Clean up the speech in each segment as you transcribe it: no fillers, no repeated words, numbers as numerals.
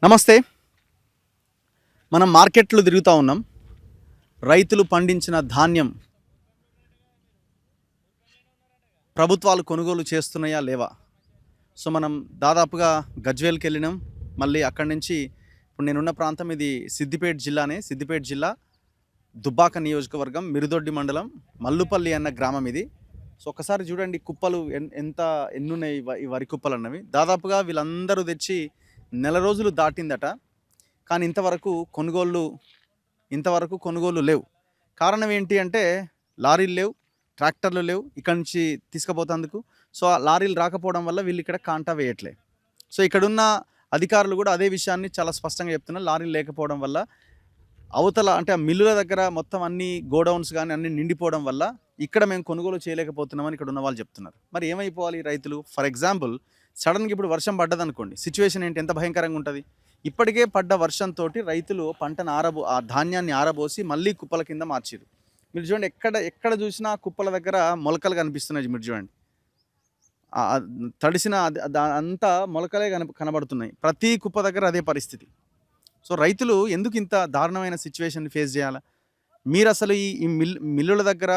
నమస్తే. మనం మార్కెట్లు తిరుగుతూ ఉన్నాం. రైతులు పండించిన ధాన్యం ప్రభుత్వాలు కొనుగోలు చేస్తున్నాయా లేవా? సో మనం దాదాపుగా గజ్వేల్కి వెళ్ళినాం. మళ్ళీ అక్కడి నుంచి ఇప్పుడు నేనున్న ప్రాంతం ఇది సిద్దిపేట జిల్లానే. సిద్దిపేట జిల్లా దుబ్బాక నియోజకవర్గం మిరుదొడ్డి మండలం మల్లుపల్లి అన్న గ్రామం ఇది. సో ఒక్కసారి చూడండి కుప్పలు ఎన్నున్నాయి ఈ వరి కుప్పలు అన్నవి. దాదాపుగా వీళ్ళందరూ తెచ్చి నెల రోజులు దాటిందట. కానీ ఇంతవరకు కొనుగోలు లేవు. కారణం ఏంటి అంటే లారీలు లేవు, ట్రాక్టర్లు లేవు ఇక్కడి నుంచి తీసుకుపోతేందుకు. సో ఆ లారీలు రాకపోవడం వల్ల వీళ్ళు ఇక్కడ కాంటా వేయట్లే. సో ఇక్కడున్న అధికారులు కూడా అదే విషయాన్ని చాలా స్పష్టంగా చెప్తున్నారు. లారీలు లేకపోవడం వల్ల అవతల అంటే ఆ మిల్లుల దగ్గర మొత్తం అన్ని గోడౌన్స్ కానీ అన్ని నిండిపోవడం వల్ల ఇక్కడ మేము కొనుగోలు చేయలేకపోతున్నామని ఇక్కడ ఉన్న వాళ్ళు చెప్తున్నారు. మరి ఏమైపోవాలి రైతులు? ఫర్ ఎగ్జాంపుల్ సడన్గా ఇప్పుడు వర్షం పడ్డదనుకోండి, సిచ్యువేషన్ ఏంటి, ఎంత భయంకరంగా ఉంటుంది. ఇప్పటికే పడ్డ వర్షంతో రైతులు పంటను ఆ ధాన్యాన్ని ఆరబోసి మళ్ళీ కుప్పల కింద మార్చారు. మీరు చూడండి, ఎక్కడ చూసినా కుప్పల దగ్గర మొలకలు కనిపిస్తున్నాయి. మీరు చూడండి, తడిసిన అంతా మొలకలే కనబడుతున్నాయి. ప్రతి కుప్ప దగ్గర అదే పరిస్థితి. సో రైతులు ఎందుకు ఇంత దారుణమైన సిచ్యువేషన్ ఫేస్ చేయాలి? మీరు అసలు ఈ మిల్లుల దగ్గర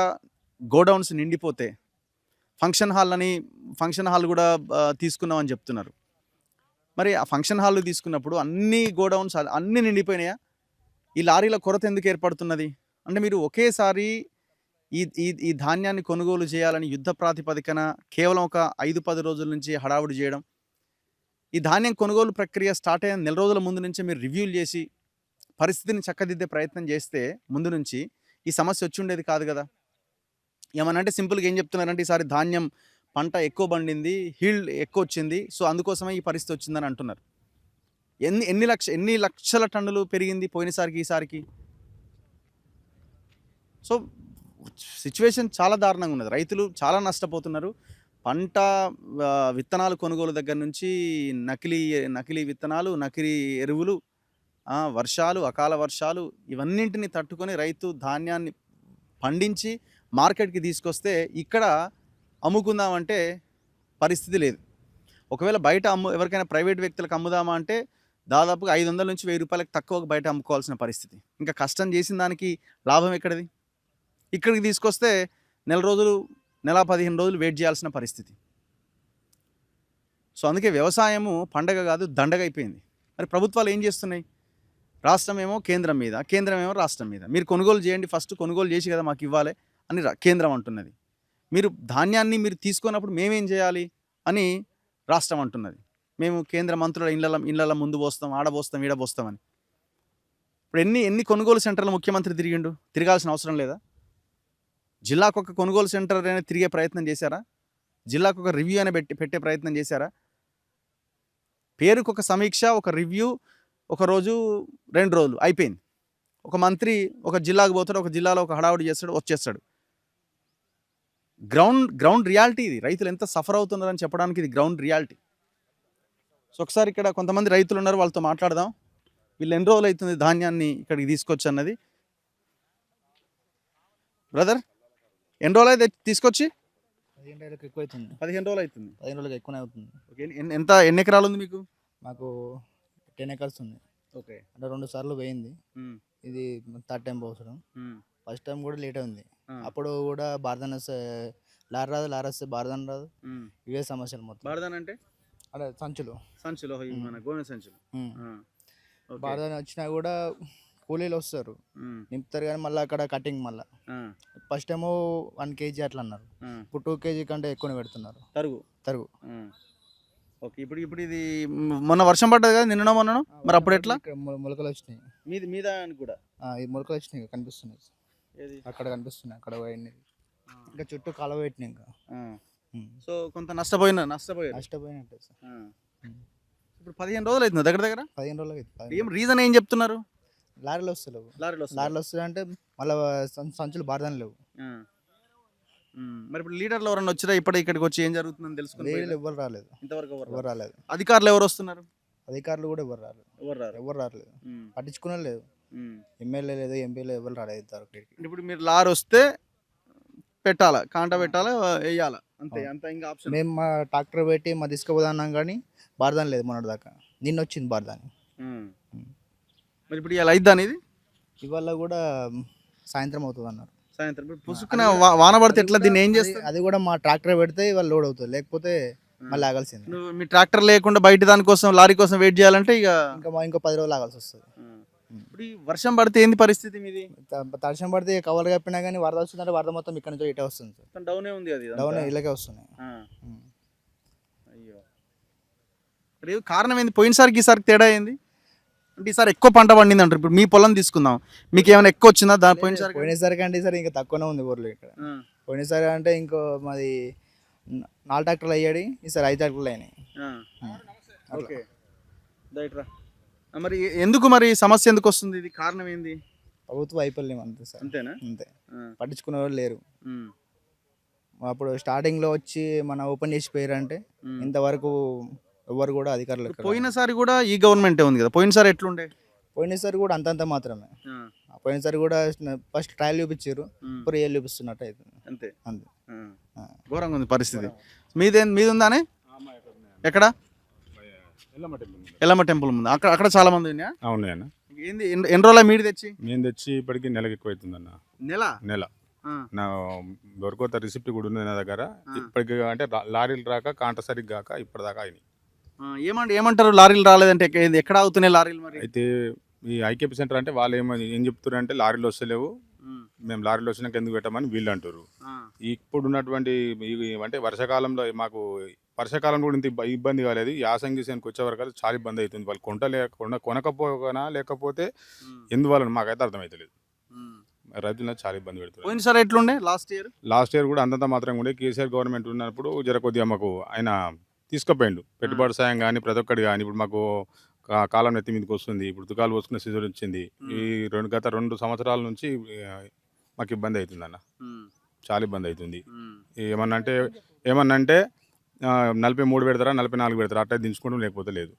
గోడౌన్స్ నిండిపోతే ఫంక్షన్ హాల్ కూడా తీసుకున్నామని చెప్తున్నారు. మరి ఆ ఫంక్షన్ హాల్ తీసుకున్నప్పుడు అన్ని గోడౌన్స్ అన్నీ నిండిపోయినాయా? ఈ లారీల కొరత ఎందుకు ఏర్పడుతున్నది? అంటే మీరు ఒకేసారి ఈ ధాన్యాన్ని కొనుగోలు చేయాలని యుద్ధ ప్రాతిపదికన కేవలం ఒక 5-10 రోజుల నుంచి హడావుడి చేయడం, ఈ ధాన్యం కొనుగోలు ప్రక్రియ స్టార్ట్ అయిన నెల రోజుల ముందు నుంచే మీరు రివ్యూలు చేసి పరిస్థితిని చక్కదిద్దే ప్రయత్నం చేస్తే ముందు నుంచి ఈ సమస్య వచ్చి ఉండేది కాదు కదా. ఏమనంటే సింపుల్గా ఏం చెప్తున్నారంటే, ఈసారి ధాన్యం పంట ఎక్కువ పండింది, హీల్డ్ ఎక్కువ వచ్చింది, సో అందుకోసమే ఈ పరిస్థితి వచ్చిందని అంటున్నారు. ఎన్ని లక్షల టన్నులు పెరిగింది పోయినసారికి ఈసారికి. సో సిచ్యువేషన్ చాలా దారుణంగా ఉన్నది. రైతులు చాలా నష్టపోతున్నారు. పంట విత్తనాలు కొనుగోలు దగ్గర నుంచి నకిలీ విత్తనాలు, నకిలీ ఎరువులు, వర్షాలు, అకాల వర్షాలు, ఇవన్నింటిని తట్టుకొని రైతు ధాన్యాన్ని పండించి మార్కెట్కి తీసుకొస్తే ఇక్కడ అమ్ముకుందామంటే పరిస్థితి లేదు. ఒకవేళ బయట ఎవరికైనా ప్రైవేట్ వ్యక్తులకు అమ్ముదామా అంటే దాదాపుగా 500 నుంచి 1000 రూపాయలకు తక్కువకు బయట అమ్ముకోవాల్సిన పరిస్థితి. ఇంకా కష్టం చేసిన దానికి లాభం ఎక్కడిది? ఇక్కడికి తీసుకొస్తే నెల 15 రోజులు వెయిట్ చేయాల్సిన పరిస్థితి. సో అందుకే వ్యవసాయము పండగ కాదు, దండగ అయిపోయింది. మరి ప్రభుత్వాలు ఏం చేస్తున్నాయి? రాష్ట్రం ఏమో కేంద్రం మీద, కేంద్రం ఏమో రాష్ట్రం మీద. మీరు కొనుగోలు చేయండి, ఫస్ట్ కొనుగోలు చేసి కదా మాకు ఇవ్వాలి అని కేంద్రం అంటున్నది. మీరు ధాన్యాన్ని మీరు తీసుకున్నప్పుడు మేమేం చేయాలి అని రాష్ట్రం అంటున్నది. మేము కేంద్ర మంత్రుల ఇళ్ళ ముందు పోస్తాం, ఆడబోస్తాం, ఈడబోస్తామని. ఇప్పుడు ఎన్ని కొనుగోలు సెంటర్లు ముఖ్యమంత్రి తిరగాల్సిన అవసరం లేదా? జిల్లాకు ఒక కొనుగోలు సెంటర్ అయినా తిరిగే ప్రయత్నం చేశారా? జిల్లాకు ఒక రివ్యూ అయినా పెట్టే ప్రయత్నం చేశారా? పేరుకు ఒక సమీక్ష, ఒక రివ్యూ, ఒక రోజు 2 రోజులు అయిపోయింది. ఒక మంత్రి ఒక జిల్లాకు పోతాడు, ఒక జిల్లాలో ఒక హడావుడి చేస్తాడు, వచ్చేస్తాడు. గ్రౌండ్ రియాలిటీ ఇది. రైతులు ఎంత సఫర్ అవుతున్నారని చెప్పడానికి ఇది గ్రౌండ్ రియాలిటీ. సో ఒకసారి ఇక్కడ కొంతమంది రైతులు ఉన్నారు, వాళ్ళతో మాట్లాడదాం. వీళ్ళు ఎన్ని రోజులు అవుతుంది ధాన్యాన్ని ఇక్కడికి తీసుకొచ్చి అన్నది. బ్రదర్, ఎన్ని రోజులు అయితే తీసుకొచ్చి? 15 రోజులకు ఎక్కువ అవుతుంది. 15 రోజులు అవుతుంది. 15 రోజులకు ఎక్కువనే అవుతుంది. ఓకే, ఎన్ని ఎకరాలు ఉంది మీకు? మాకు 10 acres ఉంది. ఓకే, అంటే 2 సార్లు పోయింది. ఇది 3rd టైం పోసడం. ఫస్ట్ టైం కూడా లేట్ ఉంది. అప్పుడు కూడా బార్దాన్ వస్తే లారీ వస్తే బార్దాన్ రాదు. ఇవే సమస్యలు మొత్తం. బార్దాన్ అంటే అదే సంచులు మన గోనె సంచులు. బార్దాన్ వచ్చినా కూడా కూలీలు వస్తారు, నింపుతారు, కానీ మళ్ళీ అక్కడ కటింగ్ మళ్ళీ ఫస్ట్ ఏమో 1 kg అట్లా అన్నారు. ఇప్పుడు 2 kg కంటే ఎక్కువనే పెడుతున్నారు తరుగు. ఓకే, ఇప్పుడు ఇది మొన్న వర్షం పడ్డది కదా, మొన్న మరి అప్పుడు ఎట్లా? మొలకలు వచ్చినాయి మీద కూడా. ఈ మొలకలు వచ్చినాయి, కనిపిస్తున్నాయి. అక్కడ కనిపిస్తున్నాయి, అక్కడ పోయింది. ఇంకా చుట్టూ కాలువ పెట్టినాయి ఇంకా. సో కొంత నష్టపోయినట్టే సార్. ఇప్పుడు 15 రోజులు అవుతుంది దగ్గర. 15 రోజులు అవుతుంది. ఏం రీజన్ ఏం చెప్తున్నారు? లారీలు వస్తలేవు. లారీలు వస్తాయి అంటే మళ్ళీ సంచులు బార్దాన్ లేవు. మరి ఇప్పుడు లీడర్లు ఎవరన్నా వచ్చారా ఇక్కడికి వచ్చి ఏం జరుగుతుందని తెలుసుకుని? ఎవరు రాలేదు ఇంతవరకు. ఎవరు రాలేదు. అధికారులు ఎవరు వస్తున్నారు? అధికారులు కూడా ఎవరు రాలేదు. పట్టించుకునే లేదు. ఎమ్మెల్యే లేదు, ఎంపీ లేదు, ఎవరు రాలేదు. ఇప్పుడు మీరు లారీ వస్తే పెట్టాలా, కాంట పెట్టాలా, వేయాలా, అంతే. ఇంకా ఆప్షన్. మేము మా ట్రాక్టర్ పెట్టి తీసుకుపోదాం కానీ బార్దాన్ లేదు మొన్నటి దాకా. నిన్న వచ్చింది బార్దాన్. మరి ఇప్పుడు ఇలా అయిద్దా అనేది ఇవాళ కూడా సాయంత్రం అవుతుంది అన్నారు. సాయంత్రం ఇప్పుడు పుసుకున వాన పడితే ఎట్లా దీన్ని ఏం చేస్తారు? అది కూడా మా ట్రాక్టర్ పెడితే ఇవాళ లోడ్ అవుతుంది, లేకపోతే మళ్ళీ ఆగాల్సింది. నువ్వు మీ ట్రాక్టర్ లేకుండా బయట దానికోసం లారీ కోసం వెయిట్ చేయాలంటే ఇక ఇంకో 10 రోజులు ఆగాల్సి వస్తుంది. ఇప్పుడు ఈ వర్షం పడితే ఏంది పరిస్థితి మీది? తడిసం పడితే కవర్లు కప్పినా కానీ వరద వస్తుందంటే వరద మొత్తం ఇక్కడ నుంచి ఇటే వస్తుంది సార్. డౌనే ఉంది అది డౌన్ ఇలాగే వస్తున్నాయి. అయ్యో మరి కారణం ఏంది? పోయినసారికి ఈసారికి తేడా ఏంది అంటే ఈసారి ఎక్కువ పంట పండింది అంటారు. ఇప్పుడు మీ పొలం తీసుకుందాం, మీకు ఏమైనా ఎక్కువ వచ్చిందా దాని పోయినసారి కంటే ఈసారి ఇంకా తక్కువనే ఉంది ఊర్లో ఇక్కడ. పోయినసారి అంటే ఇంకో మాది 4 ట్రాక్టర్లు అయ్యాడు, ఈసారి 5 ట్రాక్టర్లు అయినాయి. ఓకే రైట్రా. మరి ఎందుకు మరి సమస్య ఎందుకు వస్తుంది? ఇది కారణం ఏంది? ప్రభుత్వ వైఫల్యం అంతే సార్. అంతేనా? అంతే, పట్టించుకునే వాళ్ళు లేరు. అప్పుడు స్టార్టింగ్లో వచ్చి మన ఓపెన్ చేసి పోయారంటే ఇంతవరకు ఎవరు కూడా అధికారులు. పోయినసారి కూడా ఈ గవర్నమెంటే ఉంది కదా, పోయినసారి ఎట్లుండే? పోయినసారి కూడా అంతంత మాత్రమే. పోయినసారి కూడా ఫస్ట్ ట్రయల్ చూపించారు, ఇప్పుడు రియల్ చూపిస్తున్నట్టు అవుతుంది. అంతే అంతే. ఘోరంగా ఉంది పరిస్థితి. మీది ఉందానే? ఎక్కడ? ఎల్లమ్మ టెంపుల్ ముందు. అక్కడ చాలా మంది ఉన్నాయా? అవునాయన్న. ఏంది ఎన్ని రోజుల మీడి తెచ్చి? నేను తెచ్చి ఇప్పటికి నెలకు ఎక్కువ అవుతుందన్న. నెల నా దొరకొత్త రిసిప్ట్ కూడా ఉంది నా దగ్గర. ఇప్పటికి అంటే లారీలు రాక కాంట సరిగ్గా కాక ఇప్పటిదాకా అయినాయి. ఏమంటారు లారీలు రాలేదంటే? ఎక్కడ అవుతున్నాయి లారీలు మరి? అయితే ఈ ఐకేపీ సెంటర్ అంటే వాళ్ళు ఏం చెప్తారు అంటే లారీలు వస్తలేవు, మేము లారీలు వచ్చినాక ఎందుకు పెట్టమని వీళ్ళు అంటారు. ఇప్పుడు ఉన్నటువంటి అంటే వర్షాకాలంలో మాకు వర్షాకాలంలో కూడా ఇంత ఇబ్బంది కాలేదు, యాసంగి సీజన్కి వచ్చే వరకు చాలా ఇబ్బంది అవుతుంది. వాళ్ళు కొనకపోయినా లేకపోతే ఎందువల్ల మాకైతే అర్థమవుతలేదు. రైతులను చాలా ఇబ్బంది పెడుతుంది. పోయినసారి ఎట్లుండే? లాస్ట్ ఇయర్ కూడా అంతంత మాత్రం కూడా కేసీఆర్ గవర్నమెంట్ ఉన్నప్పుడు జర కొద్దిగా మాకు ఆయన తీసుకుపోయిండు, పెట్టుబడి సాయం కానీ ప్రతి ఒక్కటి కానీ. ఇప్పుడు మాకు కాలం నెత్తి మీదకి వస్తుంది, ఇప్పుడు తుకాలు పోసుకునే సీజన్ వచ్చింది. ఈ గత 2 సంవత్సరాల నుంచి మాకు ఇబ్బంది అవుతుంది అన్న, చాలా ఇబ్బంది అవుతుంది. ఏమన్నంటే 43 పెడతారా 44 పెడతారా అట్లా దించుకోవడం, లేకపోతే లేదు.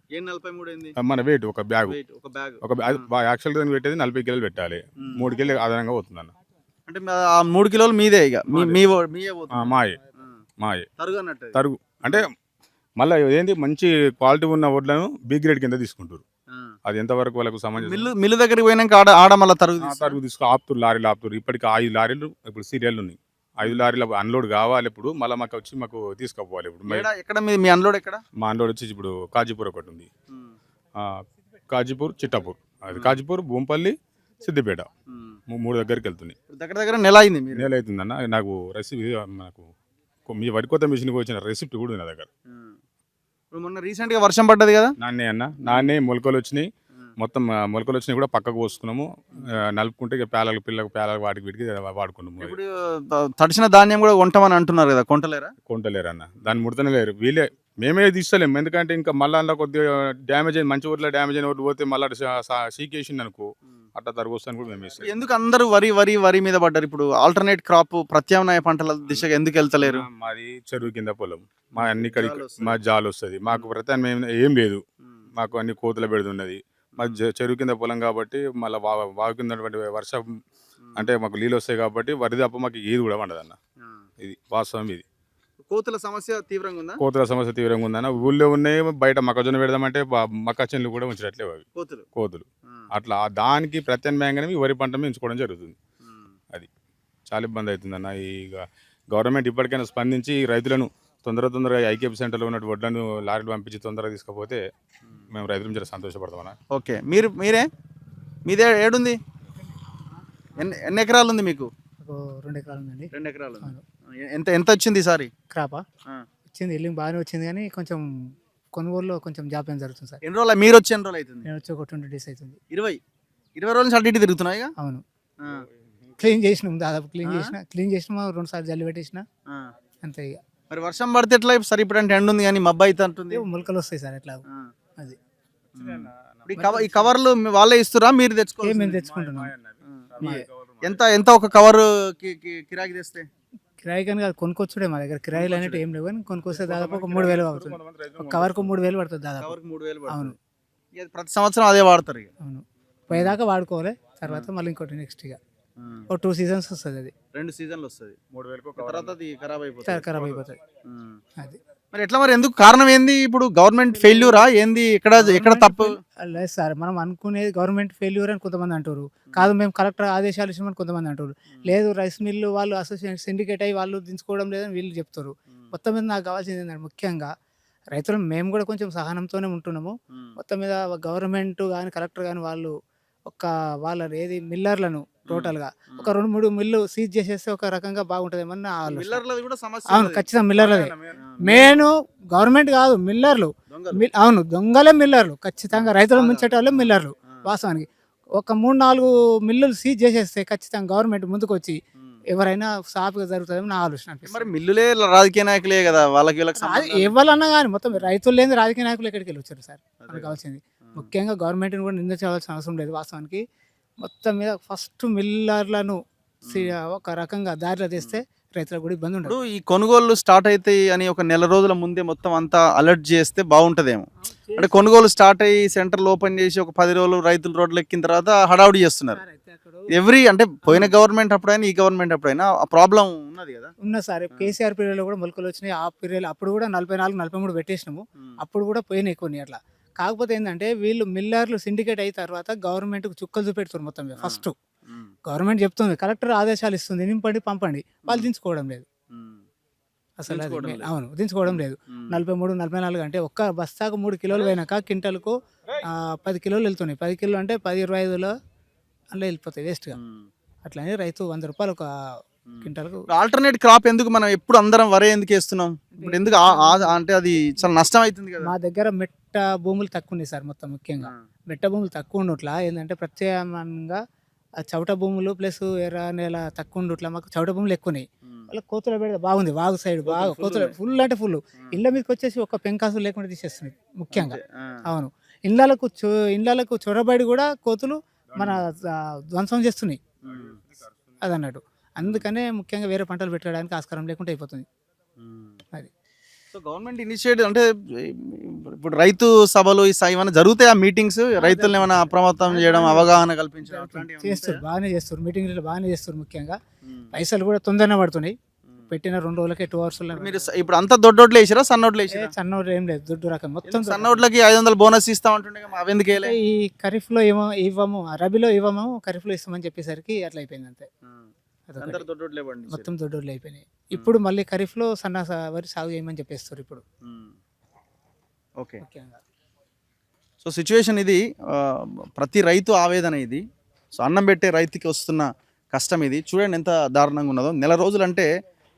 మన వెయిట్ ఒక బ్యాగ్ యాక్చువల్గా పెట్టేది 40 కిలోలు పెట్టాలి, 3 కిలోలు అదనంగా పోతుంది అన్న. అంటే 3 కిలోలు మీదే ఇక మాయే తరుగు. అంటే మళ్ళీ ఏంది మంచి క్వాలిటీ ఉన్న వడ్లను బి గ్రేడ్ కింద తీసుకుంటారు. అది ఎంతవరకు వాళ్ళకు సమాజం. మిల్లు దగ్గరికి పోయినాక ఆడ మళ్ళీ తరుగు ఆపుతురు, లారీలు ఆపుతురు. ఇప్పటికి 5 లారీలు ఇప్పుడు సీరియల్ ఉన్నాయి, 5 లారీలు అన్లోడ్ కావాలి. ఇప్పుడు మళ్ళీ మాకు వచ్చి మాకు తీసుకుపోవాలి. ఇప్పుడు ఎక్కడ మీ అన్లోడ్ ఎక్కడ? మా అన్లోడ్ వచ్చి ఇప్పుడు కాజీపూర్ ఒకటి ఉంది, కాజీపూర్, చిట్టాపూర్, అది కాజీపూర్, భూంపల్లి, సిద్దిపేట, 3 దగ్గరికి వెళ్తున్నాయి. దగ్గర నెల అవుతుందన్న. నాకు నాకు మీ వరికోత మిషన్కి వచ్చిన రెసిప్ట్ కూడా నా దగ్గర. మొన్న రీసెంట్ గా వర్షం పడ్డది కదా, నాన్నే మొలకలు వచ్చినాయి, మొత్తం మొలకలు వచ్చినాయి కూడా పక్కకు పోసుకున్నాము, నలుపుకుంటే పిల్లలకు వాటికి వీటికి వాడుకున్నాము. ఇప్పుడు తడిసిన ధాన్యం కూడా కొంటామని అంటున్నారు కదా, కొంటలేరు అన్న. దాన్ని ముడతనే లేరు, మేమే తీస్తలేము. ఎందుకంటే ఇంకా మళ్ళీ అందులో కొద్దిగా డ్యామేజ్ అయింది, మంచి ఊర్లో డ్యామేజ్ అయిన ఊరు పోతే మళ్ళీ సీకేసింది అనుకో, అట్లా తరగొస్తాను కూడా మేము ఇస్తాం. ఎందుకు అందరూ వరి మీద పడ్డారు? ఇప్పుడు ఆల్టర్నేట్ క్రాప్ ప్రత్యామ్నాయ పంటల దిశగా ఎందుకు వెళ్తలేరు? మాది చెరువు కింద పొలం, మా అన్ని మా జాలు వస్తుంది, మాకు ప్రత్యామ్నాయం ఏం లేదు. మాకు అన్ని కోతుల పెడుతున్నది, మా చెరువు కింద పొలం కాబట్టి మళ్ళీ వాగు కింద వర్షం అంటే మాకు నీళ్ళు వస్తాయి కాబట్టి వరి తప్ప మాకు ఏది కూడా పండదన్న. ఇది వాస్తవం. ఇది కోతుల సమస్య తీవ్రంగా ఉందన్న. ఊళ్ళో ఉన్నాయి, బయట మొక్కజొన్న పెడదామంటే మక్క చెన్లు కూడా ఉంచట్లేవు అవి కోతులు. అట్లా దానికి ప్రత్యామ్నాయంగానే ఈ వరి పంట ఎంచుకోవడం జరుగుతుంది. అది చాలా ఇబ్బంది అవుతుందన్న. ఇక గవర్నమెంట్ ఇప్పటికైనా స్పందించి రైతులను తొందరగా ఐకేపీ సెంటర్లో ఉన్న వడ్లను లారీలు పంపించి తొందరగా తీసుకపోతే మేము రైతులు చాలా సంతోషపడతామన్నా. ఓకే, మీదే ఏడుంది? ఎన్ని ఎకరాలు ఉంది మీకు? 2 ఎకరాలు ఉందండి. 2 ఎకరాలు. ఎంత వచ్చింది ఈసారి క్రాపా? వచ్చింది, ఎల్లింగ్ బాగానే వచ్చింది, కానీ కొంచెం కొనుగోలులో కొంచెం జాప్యం జరుగుతుంది సార్. ఎన్ని రోజులు మీరు వచ్చి ఎన్ని రోజులు అవుతుంది? నేను వచ్చి ఒక 20 days అవుతుంది. 20 రోజుల నుంచి అటు ఇటు తిరుగుతున్నాయి. అవును, క్లీన్ చేసినాం, దాదాపు క్లీన్ చేసినా 2 సార్లు జల్లి పెట్టేసిన అంతే. ఇక మరి వర్షం పడితే ఎట్లా? సరే ఇప్పుడు అంటే ఎండ ఉంది కానీ మబ్బు అయితే అంటుంది, మొలకలు వస్తాయి సార్ ఎట్లా. అది ఈ కవర్లు వాళ్ళే ఇస్తురా మీరు తెచ్చుకో? మేము తెచ్చుకుంటున్నాం. ఎంత ఒక కవర్ కిరాకి తెస్తే? కిరాయి కానీ కాదు, కొనుక్కొచ్చుడే. మా దగ్గర కిరాయిలు అనేవి ఏం లేవు, కానీ కొనుక్కొస్తే దాదాపు ఒక 3,000 అవుతుంది. ఒక కవర్కు 3,000 పడుతుంది దాదాపు. అవును, ప్రతి సంవత్సరం అదే వాడతారు. అవును, పోయేదాకా వాడుకోవాలి, తర్వాత మళ్ళీ ఇంకోటి నెక్స్ట్ ఇక ఒక 2 seasons వస్తుంది. అది 2 సీజన్లు వస్తుంది, 3,000 తర్వాత అది ఖరాబ్ అయిపోతుంది. అది మరి ఎట్లా మరి ఎందుకు కారణం ఏంది ఇప్పుడు గవర్నమెంట్ ఫెయిల్యూరా ఏంది ఎక్కడ తప్పు లేదు సార్, మనం అనుకునేది గవర్నమెంట్ ఫెయిల్యూర్ అని కొంతమంది అంటారు. కాదు మేము కలెక్టర్ ఆదేశాలు ఇచ్చామని కొంతమంది అంటారు. లేదు రైస్ మిల్లు వాళ్ళు అసోసియేషన్ సిండికేట్ అయ్యి వాళ్ళు దించుకోవడం లేదని వీళ్ళు చెప్తారు. మొత్తం మీద నాకు కావాల్సింది ఏంటంటే ముఖ్యంగా రైతులు మేము కూడా కొంచెం సహనంతోనే ఉంటున్నాము. మొత్తం మీద గవర్నమెంట్ కానీ కలెక్టర్ కానీ వాళ్ళు వాళ్ళ ఏది మిల్లర్లను టోటల్గా ఒక 2-3 మిల్లు సీజ్ చేసేస్తే ఒక రకంగా బాగుంటుందేమో నా ఆలోచన. మిల్లర్లది కూడా సమస్య అవును, ఉన్నది. ఖచ్చితంగా మిల్లర్లదే మెయిన్, గవర్నమెంట్ కాదు మిల్లర్లు. అవును, దొంగలే మిల్లర్లు, ఖచ్చితంగా రైతులు ముంచేటోళ్ళే మిల్లర్లు. వాస్తవానికి ఒక 3-4 మిల్లులు సీజ్ చేసేస్తే ఖచ్చితంగా గవర్నమెంట్ ముందుకు వచ్చి ఎవరైనా సాఫీగా జరుగుతుందని నా ఆలోచన మరి అనిపిస్తుంది. మిల్లులే రాజకీయ నాయకులే కదా వాళ్ళకి వీళ్ళకి సంబంధం లేదు. ఎవరన్నా కానీ మొత్తం రైతులు లేని రాజకీయ నాయకులు ఎక్కడికి వెళ్ళి వచ్చారు సార్? మనకు కావాల్సింది ముఖ్యంగా గవర్నమెంట్ని కూడా నిందించవలసిన అవసరం లేదు. వాస్తవానికి మొత్తం మీద ఫస్ట్ మిల్లర్లను ఒక రకంగా దారిలో తెస్తే రైతులకు కూడా ఇబ్బంది ఉండదు. ఇప్పుడు ఈ కొనుగోళ్లు స్టార్ట్ అవుతాయి అని ఒక నెల రోజుల ముందే మొత్తం అంతా అలర్ట్ చేస్తే బాగుంటదేమో. అంటే కొనుగోలు స్టార్ట్ అయ్యి సెంటర్లు ఓపెన్ చేసి ఒక 10 రోజులు రైతులు రోడ్లు ఎక్కిన తర్వాత హడావుడి చేస్తున్నారు. అంటే పోయిన గవర్నమెంట్ అప్పుడైనా ఈ గవర్నమెంట్ అప్పుడైనా ఆ ప్రాబ్లం ఉన్నది కదా. ఉన్న సార్ కేసీఆర్ పీరియడ్లో కూడా మొలకలు వచ్చినాయి. ఆ పీరియడ్ అప్పుడు కూడా 44-43 పెట్టేసినాము. అప్పుడు కూడా పోయినాయి కొన్ని అట్లా. కాకపోతే ఏంటంటే వీళ్ళు మిల్లర్లు సిండికేట్ అయిన తర్వాత గవర్నమెంట్కి చుక్కలు చూపెడుతున్నారు. మొత్తం మీద ఫస్ట్ గవర్నమెంట్ చెప్తుంది, కలెక్టర్ ఆదేశాలు ఇస్తుంది, నింపండి పంపండి, వాళ్ళు దించుకోవడం లేదు అసలు. అది అవును, దించుకోవడం లేదు. 43-44 అంటే ఒక్క బస్తాకు 3 కిలోలు పోయినాక క్వింటల్కు 10 కిలోలు వెళ్తున్నాయి. 10 కిలోలు అంటే 10-25 అందులో వెళ్ళిపోతాయి వేస్ట్గా. అట్లనే రైతు 100 రూపాయలు ఒక క్వింటల్కు. ఆల్టర్నేట్ క్రాప్ ఎందుకు మనం ఎప్పుడు అందరం వరే ఎందుకు వేస్తున్నాం? ఇప్పుడు ఎందుకు అంటే అది చాలా నష్టం అవుతుంది కదా. మా దగ్గర మెట్ట భూములు తక్కువ ఉన్నాయి సార్. మొత్తం ముఖ్యంగా మెట్ట భూములు తక్కువ ఉండట్లా ఏంటంటే ప్రత్యామ్నాయంగా చౌట భూములు ప్లస్ ఎర్ర నేల తక్కువ ఉండట్లా మాకు చౌట భూములు ఎక్కువ ఉన్నాయి. వాళ్ళ కోతుల పెడితే బాగుంది, వాగు సైడ్ బాగా కోతులు ఫుల్ అంటే ఫుల్. ఇళ్ళ మీదకి వచ్చేసి ఒక పెంకాసు లేకుండా తీసేస్తున్నాయి ముఖ్యంగా. అవును, ఇళ్ళకు చొరబడి కూడా కోతులు మన ధ్వంసం చేస్తున్నాయి అదన్నట్టు. అందుకనే ముఖ్యంగా వేరే పంటలు పెట్టడానికి ఆస్కారం లేకుండా అయిపోతుంది అది. సో గవర్నమెంట్ ఇనిషియేటివ్ అంటే ఇప్పుడు రైతు సభలు ఏమైనా జరుగుతాయి, ఆ మీటింగ్స్ రైతులను ఏమైనా అప్రమత్తం చేయడం, అవగాహన కల్పించడం అట్లాంటివి చేస్తారు, బాగానే చేస్తారు. మీటింగ్లు బాగానే చేస్తారు. ముఖ్యంగా పైసలు కూడా తొందరనే పడుతున్నాయి. పెట్టిన 2 రోజులకే 2 hours. మీరు ఇప్పుడు అంతా దొడ్డోట్లు వేసారా సన్నోట్లు వేసారా? సన్నోట్లు ఏం లేదు, దొడ్డు రకం మొత్తం. సన్నోట్లకి 500 బోనస్ ఇస్తామంటుండే అవి ఎందుకు వేయలే? ఈ ఖరీఫ్లో ఏమో ఇవ్వము, రబీలో ఇవ్వము, ఖరీఫ్లో ఇస్తామని చెప్పేసరికి అట్లా అయిపోయింది అంతే. అందరు దొడ్డోట్లే పండించారు. మొత్తం దొడ్డోళ్ళు అయిపోయినాయి. ఇప్పుడు మళ్ళీ ఖరీఫ్లో వరి సాగు చేయమని చెప్పేస్తారు ఇప్పుడు. ఓకే, ముఖ్యంగా సో సిచ్యువేషన్ ఇది. ప్రతి రైతు ఆవేదన ఇది. సో అన్నం పెట్టే రైతుకి వస్తున్న కష్టం ఇది. చూడండి ఎంత దారుణంగా ఉన్నదో. నెల రోజులు అంటే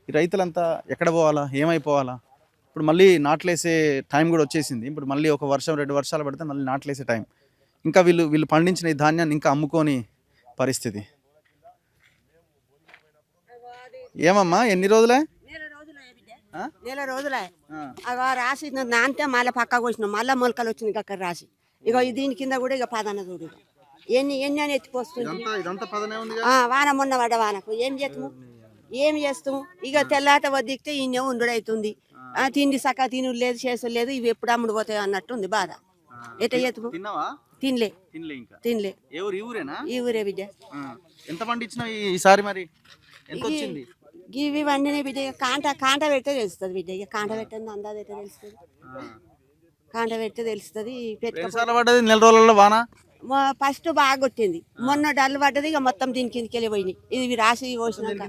ఈ రైతులంతా ఎక్కడ పోవాలా, ఏమైపోవాలా? ఇప్పుడు మళ్ళీ నాట్లేసే టైం కూడా వచ్చేసింది. ఇప్పుడు మళ్ళీ ఒక 1-2 వర్షాలు పడితే మళ్ళీ నాట్లేసే టైం. ఇంకా వీళ్ళు పండించిన ఈ ధాన్యాన్ని ఇంకా అమ్ముకోని పరిస్థితి. ఏమమ్మా ఎన్ని రోజులే? నెల రోజులే అగో రాసి నాంతే మళ్ళీ పక్కకు వచ్చినాం. మళ్ళీ మొలకలు వచ్చినాయి అక్కడ రాసి. ఇక దీని కింద కూడా ఇక పదన చూడు ఎన్ని అని ఎత్తిపోస్తుంది. వాన మొన్న పడ్డ వానకు ఏం చేస్తాము ఇక తెల్లాట వద్దికితే ఈయన ఉండుడవుతుంది. తిండి సక్క తిను లేదు, చేసు లేదు, ఇవి ఎప్పుడు అమ్ముడు పోతాయి అన్నట్టు ఉంది బాధ. ఎట్లా చేస్తాము? తినలే. ఈ ఊరే బిడ్డ. ఎంత పండించినావు ఈసారి? మరి ఎంత వచ్చింది? ఇవి వండినాయి బిడ్డ. కాంట పెడితే తెలుస్తుంది బిడ్డ. ఇక కాంట పెట్టండి అందాజ అయితే తెలుస్తుంది. కాంట పెడితే తెలుస్తుంది. పడ్డది నెల రోజులలో వాన ఫస్ట్ బాగా కొట్టింది. మొన్న డల్లు పడ్డది. ఇక మొత్తం దీని కిందకి వెళ్ళి పోయినాయి. ఇది రాసి పోసినాక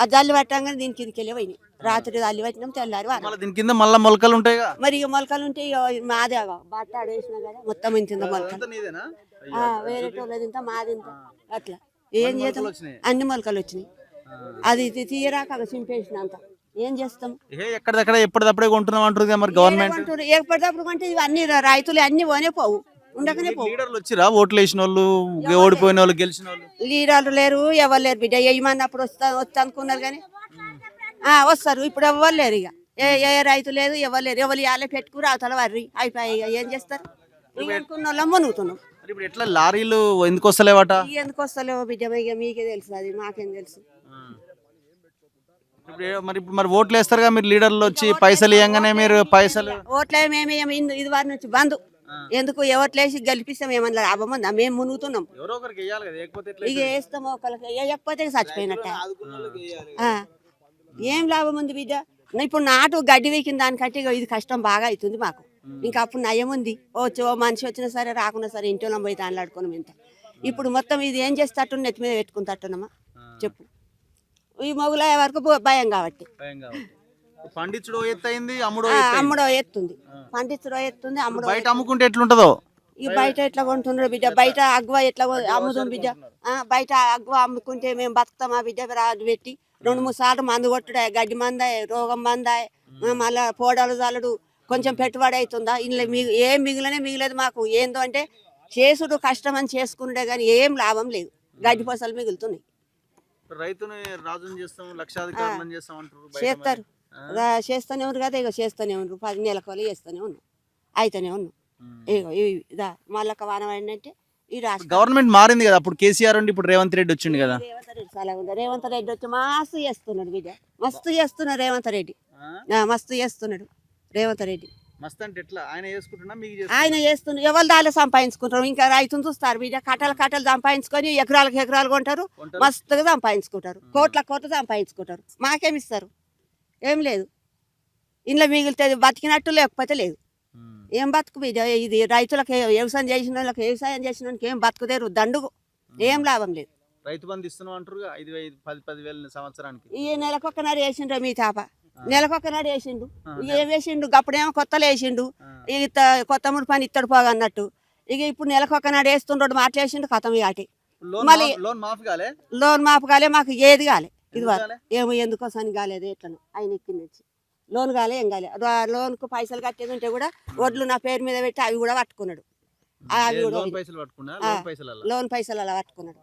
ఆ జల్లు పట్టంగానే దీని కిందకి వెళ్ళి పోయినాయి. రాత్రి జల్లు పట్టినాం, తెల్లారి దీని కింద మళ్ళీ మొలకలు ఉంటాయి. మరి ఇక మొలకలు ఉంటాయి. మాదే బట్ట ఆడేసిన కదా మొత్తం ఇంత మొలకలు. వేరే టోళ్ళది ఇంత మాది ఇంత అట్లా. ఏం చేస్తాం, అన్ని మొలకలు వచ్చినాయి. అది తీయరాక చింపేసినంత ఏం చేస్తాం? ఎక్కడెక్కడ ఎప్పటిదప్పుడే కొంటున్నాం అంటారు మరి గవర్నమెంట్. ఎప్పటిదప్పుడు కొంటే అన్ని రైతులు అన్ని పోనే పోవు, ఉండకనే పోవు. లీడర్లు వచ్చిరా? ఓట్లు వేసిన వాళ్ళు, ఓడిపోయిన వాళ్ళు, గెలిచిన వాళ్ళు? లీడర్లు లేరు, ఎవరు లేరు బిడ్డ. ఏమన్నప్పుడు వస్తా అనుకున్నారు కానీ వస్తారు. ఇప్పుడు ఎవరు లేరు. ఇక ఏ రైతు లేదు, ఎవరు లేరు. ఎవరు ఇవాళ పెట్టుకుని అవతల వర్రి అయిపోయి ఏం చేస్తారు? అనుకున్న వాళ్ళం మునుగుతున్నాం. ఇప్పుడు ఎట్లా లారీలు ఎందుకు వస్తలేవట? ఎందుకు వస్తలేవు బిడ్డ? ఇక మీకే తెలుసు, అది మాకేం తెలుసు. మరి ఓట్లు వేస్తారుగా మీరు, లీడర్లు వచ్చి పైసలు ఇవ్వగానే మీరు పైసలు. ఓట్లే మేమేమి ఇది వారి నుంచి బంద్. ఎందుకు ఎవట్లేసి గెలిపిస్తాం? ఏమన్నా లాభం ఉందా? మేము మునుగుతున్నాం. ఇక వేస్తాం ఒకరికి, వేయకపోతే చచ్చిపోయినట్ట. ఏం లాభం ఉంది బిడ్డ? ఇప్పుడు నాటు గడ్డి వీకిన దానికంటే ఇగో ఇది కష్టం బాగా అవుతుంది మాకు. ఇంకా అప్పుడు నయం ఉంది, ఓ మనిషి వచ్చినా సరే రాకున్నా సరే ఇంట్లో పోయి తానులాడుకున్నాం ఇంత. ఇప్పుడు మొత్తం ఇది ఏం చేస్తట్టు నెత్తి మీద పెట్టుకుంటట్టున్నామా చెప్పు. ఈ మొగులయ్యే వరకు భయం కాబట్టి పండించుడో ఎత్తు అయింది, అమ్ముడో ఎత్తుంది, పండించడో ఎత్తుంది, అమ్ముడో బయట అమ్ముకుంటే ఎట్లుంటదో. ఇక బయట ఎట్లా కొంటున్నారు బిడ్డ, బయట అగ్వ ఎట్లా అమ్ముతుంది బిడ్డ, బయట అగ్వ అమ్ముకుంటే మేము బతుకుతామా బిడ్డ, రాజు పెట్టి 2-3 సార్లు మందు కొట్టుడే, గడ్డి మందాయి, రోగం మందాయి, మళ్ళా పోడాలు చల్లడు, కొంచెం పెట్టుబడి అవుతుందా, ఇంట్లో ఏం మిగిలేదు మాకు. ఏందో అంటే చేసుడు కష్టం అని చేసుకుంటే కానీ ఏం లాభం లేదు, గడ్డి పసలు మిగులుతున్నాయి. రైతుని రాజుని చేస్తాం, లక్షాధికారులను చేస్తాం అంటారు, చేస్తారు, చేస్తూనే ఉన్నారు కదా, ఇక చేస్తూనే ఉన్నారు, 10 నెలల చేస్తూనే ఉన్నాం, అయితేనే ఉన్నాం. ఇగో ఇదా మళ్ళీ వాన పడినంటే ఈ రాష్ట్రం గవర్నమెంట్ మారింది కదా, అప్పుడు కేసీఆర్ ఉండి ఇప్పుడు రేవంత్ రెడ్డి వచ్చింది కదా. రేవంత్ రెడ్డి వచ్చి మస్తు చేస్తున్నాడు బిడ్డ, మస్తు చేస్తున్నాడు రేవంత్ రెడ్డి, మస్తు చేస్తున్నాడు రేవంత్ రెడ్డి. మస్తు అంటే ఎట్లా ఆయన చేసుకుంటున్నా ఆయన చేస్తున్నాడు, ఎవరు దాళ్ళు సంపాదించుకుంటారు, ఇంకా రైతును చూస్తారు బిడ్డ, కట్టలు సంపాదించుకొని ఎకరాలు కొంటారు, మస్తుగా సంపాదించుకుంటారు, కోట్లు సంపాదించుకుంటారు. మాకేమిస్తారు, ఏం లేదు, ఇంట్లో మిగిలితే బతికినట్టు లేకపోతే లేదు. ఏం బతుకు బిడ్డ ఇది, రైతులకు వ్యవసాయం చేసిన వాళ్ళకి, వ్యవసాయం చేసిన వాళ్ళకి ఏం బతుకుదేరు, దండుగు ఏం లాభం లేదు. రైతు బంధు ఇస్తున్నాం అంటారు 5,000 సంవత్సరానికి. ఈ నెలకొక్కనాడు వేసిండ్రు మీ తాప, నెలకొక్కనాడు వేసిండు, ఏం వేసిండు, అప్పుడేమో కొత్తలు వేసిండు, ఇక కొత్త ముడి పని ఇత్తడు పోగా అన్నట్టు. ఇక ఇప్పుడు నెలకొక్కనాడు వేస్తుండ్రు, మాట్లాడేసిండు కథం ఇటు. మళ్ళీ లోన్ మాపు కాలే, మాకు ఏది కాలే, ఇది ఏమో ఎందుకోసం కాలేదు, ఎట్లను ఆయన ఎక్కింది వచ్చి లోన్ కాలే, ఏం కాలే. లోన్కు పైసలు కట్టేది ఉంటే కూడా వడ్లు నా పేరు మీద పెట్టి అవి కూడా పట్టుకున్నాడు, అవి కూడా లోన్ పైసలు అలా పట్టుకున్నాడు.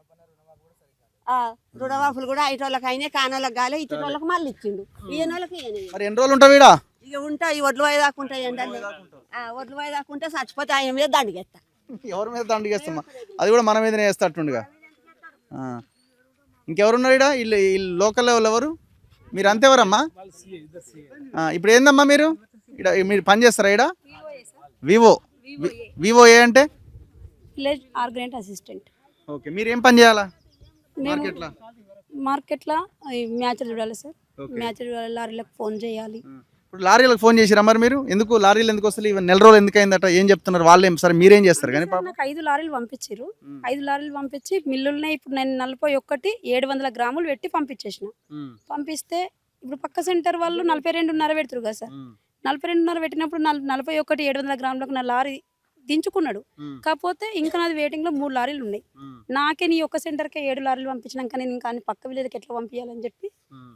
రుణమాఫులు కూడా ఇటోళ్ళకి అయినా, కానోళ్ళకి కాలే, ఇటోళ్ళకి మళ్ళీ ఇచ్చిండు, ఈయనోళ్ళకి ఎన్ని రోజులు ఉంటావు ఈడ? ఇక ఉంటా, ఈ వడ్లు వాయిదాకుంటా ఎండలే, వడ్లు వాయిదాకుంటే చచ్చిపోతే ఆయన మీద దండిగేస్తా. ఎవరి మీద దండిగేస్తామా, అది కూడా మన మీదనే వేస్తాటుండగా. ఇంకెవరున్నారు ఈడ? వీళ్ళు లోకల్ లెవెల్ ఎవరు? మీరు అంతెవరమ్మా? ఇప్పుడు ఏందమ్మా మీరు ఇక్కడ మీరు పని చేస్తారా ఈడ? వివో ఏ అంటే విలేజ్ ఆర్గనైజ్ అసిస్టెంట్. ఓకే, మీరు ఏం పని చేయాలా మార్కెట్లో? మ్యాచ్ చూడాలి సార్, మ్యాచ్ చూడాలి, లారీలకు ఫోన్ చేయాలి. ఇప్పుడు లారీలకు ఫోన్ చేసిరా మరి మీరు? ఎందుకు లారీలు ఎందుకు వస్తాయి? నెల రోజులు ఎందుకు అయిందట, ఏం చెప్తున్నారు వాళ్ళు? సరే మీరేం చేస్తారు కానీ? నాకు 5 లారీలు పంపించారు, 5 లారీలు పంపించి మిల్లులనే ఇప్పుడు నేను 41 700 గ్రాములు పెట్టి పంపించేసిన. పంపిస్తే ఇప్పుడు పక్క సెంటర్ వాళ్ళు 42.5 పెడతారు కదా సార్, 42.5 పెట్టినప్పుడు 41 700 గ్రాములకు నా లారీ దించుకున్నాడు. కాకపోతే ఇంకా నాది వెయిటింగ్ లో 3 లారీలు ఉన్నాయి. నాకే నీ ఒక్క సెంటర్కే 7 లారీలు పంపించినాక నేను ఇంకా పక్క విలేజ్కి ఎట్లా పంపించాలని చెప్పి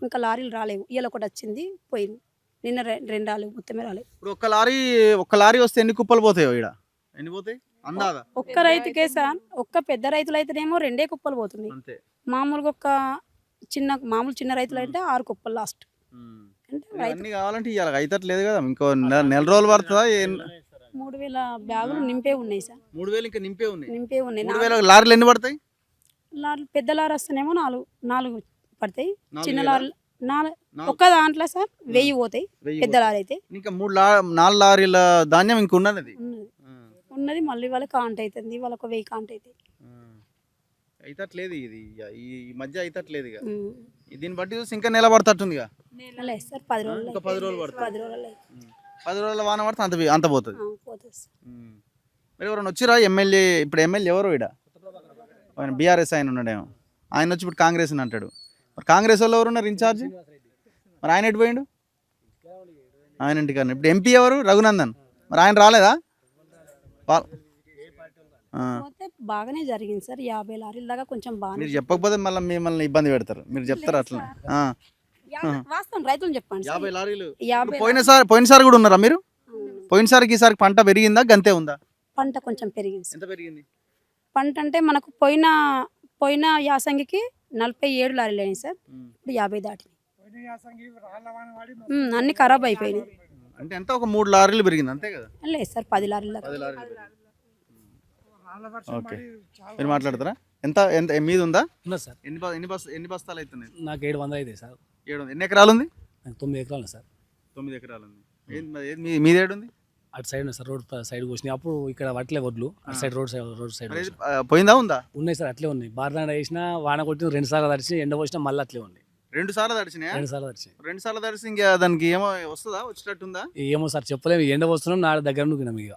ఇంకా లారీలు రాలేవు. ఇవాళ ఒకటి వచ్చింది, పోయింది. నిన్న 2 రాలేవు, మొత్తమే రాలేవు. ఇప్పుడు ఒక్క లారీ వస్తే ఎన్ని కుప్పలు పోతాయో ఈడ? ఎన్ని పోతాయి అందాదా? ఒక్క రైతుకే సార్, ఒక్క పెద్ద రైతులు అయితేనేమో 2 కుప్పలు పోతున్నాయి. మామూలుగా మామూలు చిన్న రైతులు అంటే 6 కుప్పలు లాస్ట్. అంటే అన్ని కావాలంటే ఇవాళ అయితట్లేదు కదా, ఇంకో నెల రోజులు పడుతుందా? 3000 బ్యాగులు నింపే ఉన్నాయి సార్. 3000 ఇంకా నింపే ఉన్నాయి. 3000 లారీలు ఎన్ని పడతాయి? లారీలు పెద్ద లారీ వస్తేనేమో 4 పడతాయి, చిన్న లారీలు 4. ఒక్క దాంట్లో సార్ 1000 పోతాయి పెద్ద లారీ అయితే. ఇంకా 4 లారీల ధాన్యం ఇంకా ఉన్నది మళ్ళీ వాళ్ళకి కాంట్ అవుతుంది, వాళ్ళకి 1000 కాంట్ అవుతాయి. అయితట్లేదు ఇది ఈ మధ్య అయితట్లేదు. ఇక దీన్ని బట్టి చూసి ఇంకా నెల పడుతుంది లేదు సార్, 10 రోజులు. 10 రోజులు పడుతుంది. 10 రోజులు 10 రోజుల వాన పడితే అంత పోతుంది. మరి ఎవరైనా వచ్చిరా ఎమ్మెల్యే? ఇప్పుడు ఎమ్మెల్యే ఎవరు ఈడ? బీఆర్ఎస్ ఆయన ఉన్నాడేమో, ఆయన వచ్చి ఇప్పుడు కాంగ్రెస్ అని అంటాడు. మరి కాంగ్రెస్ వాళ్ళు ఎవరు ఉన్నారు ఇన్ఛార్జ్? మరి ఆయన ఎటు పోయిండు? ఆయన ఇంటికన్నా. ఇప్పుడు ఎంపీ ఎవరు? రఘునందన్. మరి ఆయన రాలేదా? బాగానే జరిగింది సార్, 50 లారీల దాకా కొంచెం బాగా. మీరు చెప్పకపోతే మళ్ళీ మిమ్మల్ని ఇబ్బంది పెడతారు. మీరు చెప్తారు అట్లా. వాస్తవం రైతులు చెప్పండి. 50 లారీలు పోయినసారి కూడా ఉన్నారా మీరు? పోయినసారికి ఈసారి పంట పెరిగిందా గంతే ఉందా? పంట కొంచెం పెరిగింది. ఎంత పెరిగింది పంట? అంటే మనకు పోయిన యాసంగికి 47 లారీలు అయినాయి సార్, ఇప్పుడు 50 దాటినాయి. అన్ని ఖరాబ్ అయిపోయినాయి. అంటే ఎంత? ఒక 3 లారీలు పెరిగింది అంతే కదా? లేదు సార్, 10 లారీలు దాకా. ఓకే, మీరు మాట్లాడతారా? ఎంత ఎంత మీది ఉందా? సార్. ఎన్ని బస్తాలు అవుతున్నాయి? నాకు 700 అయితే సార్. 700. ఎన్ని ఎకరాలు ఉంది? నాకు 9 ఎకరాలు సార్. 9 ఎకరాలు ఉంది. మీది ఏడుంది? అటు సైడ్ సార్, రోడ్ సైడ్ కూర్చున్నాయి. అప్పుడు ఇక్కడ వట్లే వడ్లు, అటు సైడ్ రోడ్ సైడ్ పోయిందా ఉందా? ఉన్నాయి సార్, అట్లే ఉన్నాయి. బార్దాండ వేసినా వాన కొట్టిన 2 సార్లు తడిచి ఎండ పోసినా మళ్ళీ అట్లే ఉన్నాయి. 2 సార్లు తడిచినాయా? 2 సార్లు తడిచినాయి. 2 సార్లు తడిసి ఇంకా దానికి ఏమో వస్తుందా, వచ్చేటట్టుందా? ఏమో సార్ చెప్పలేము, ఎండ వస్తున్నాం నా దగ్గర నువ్వు ఇక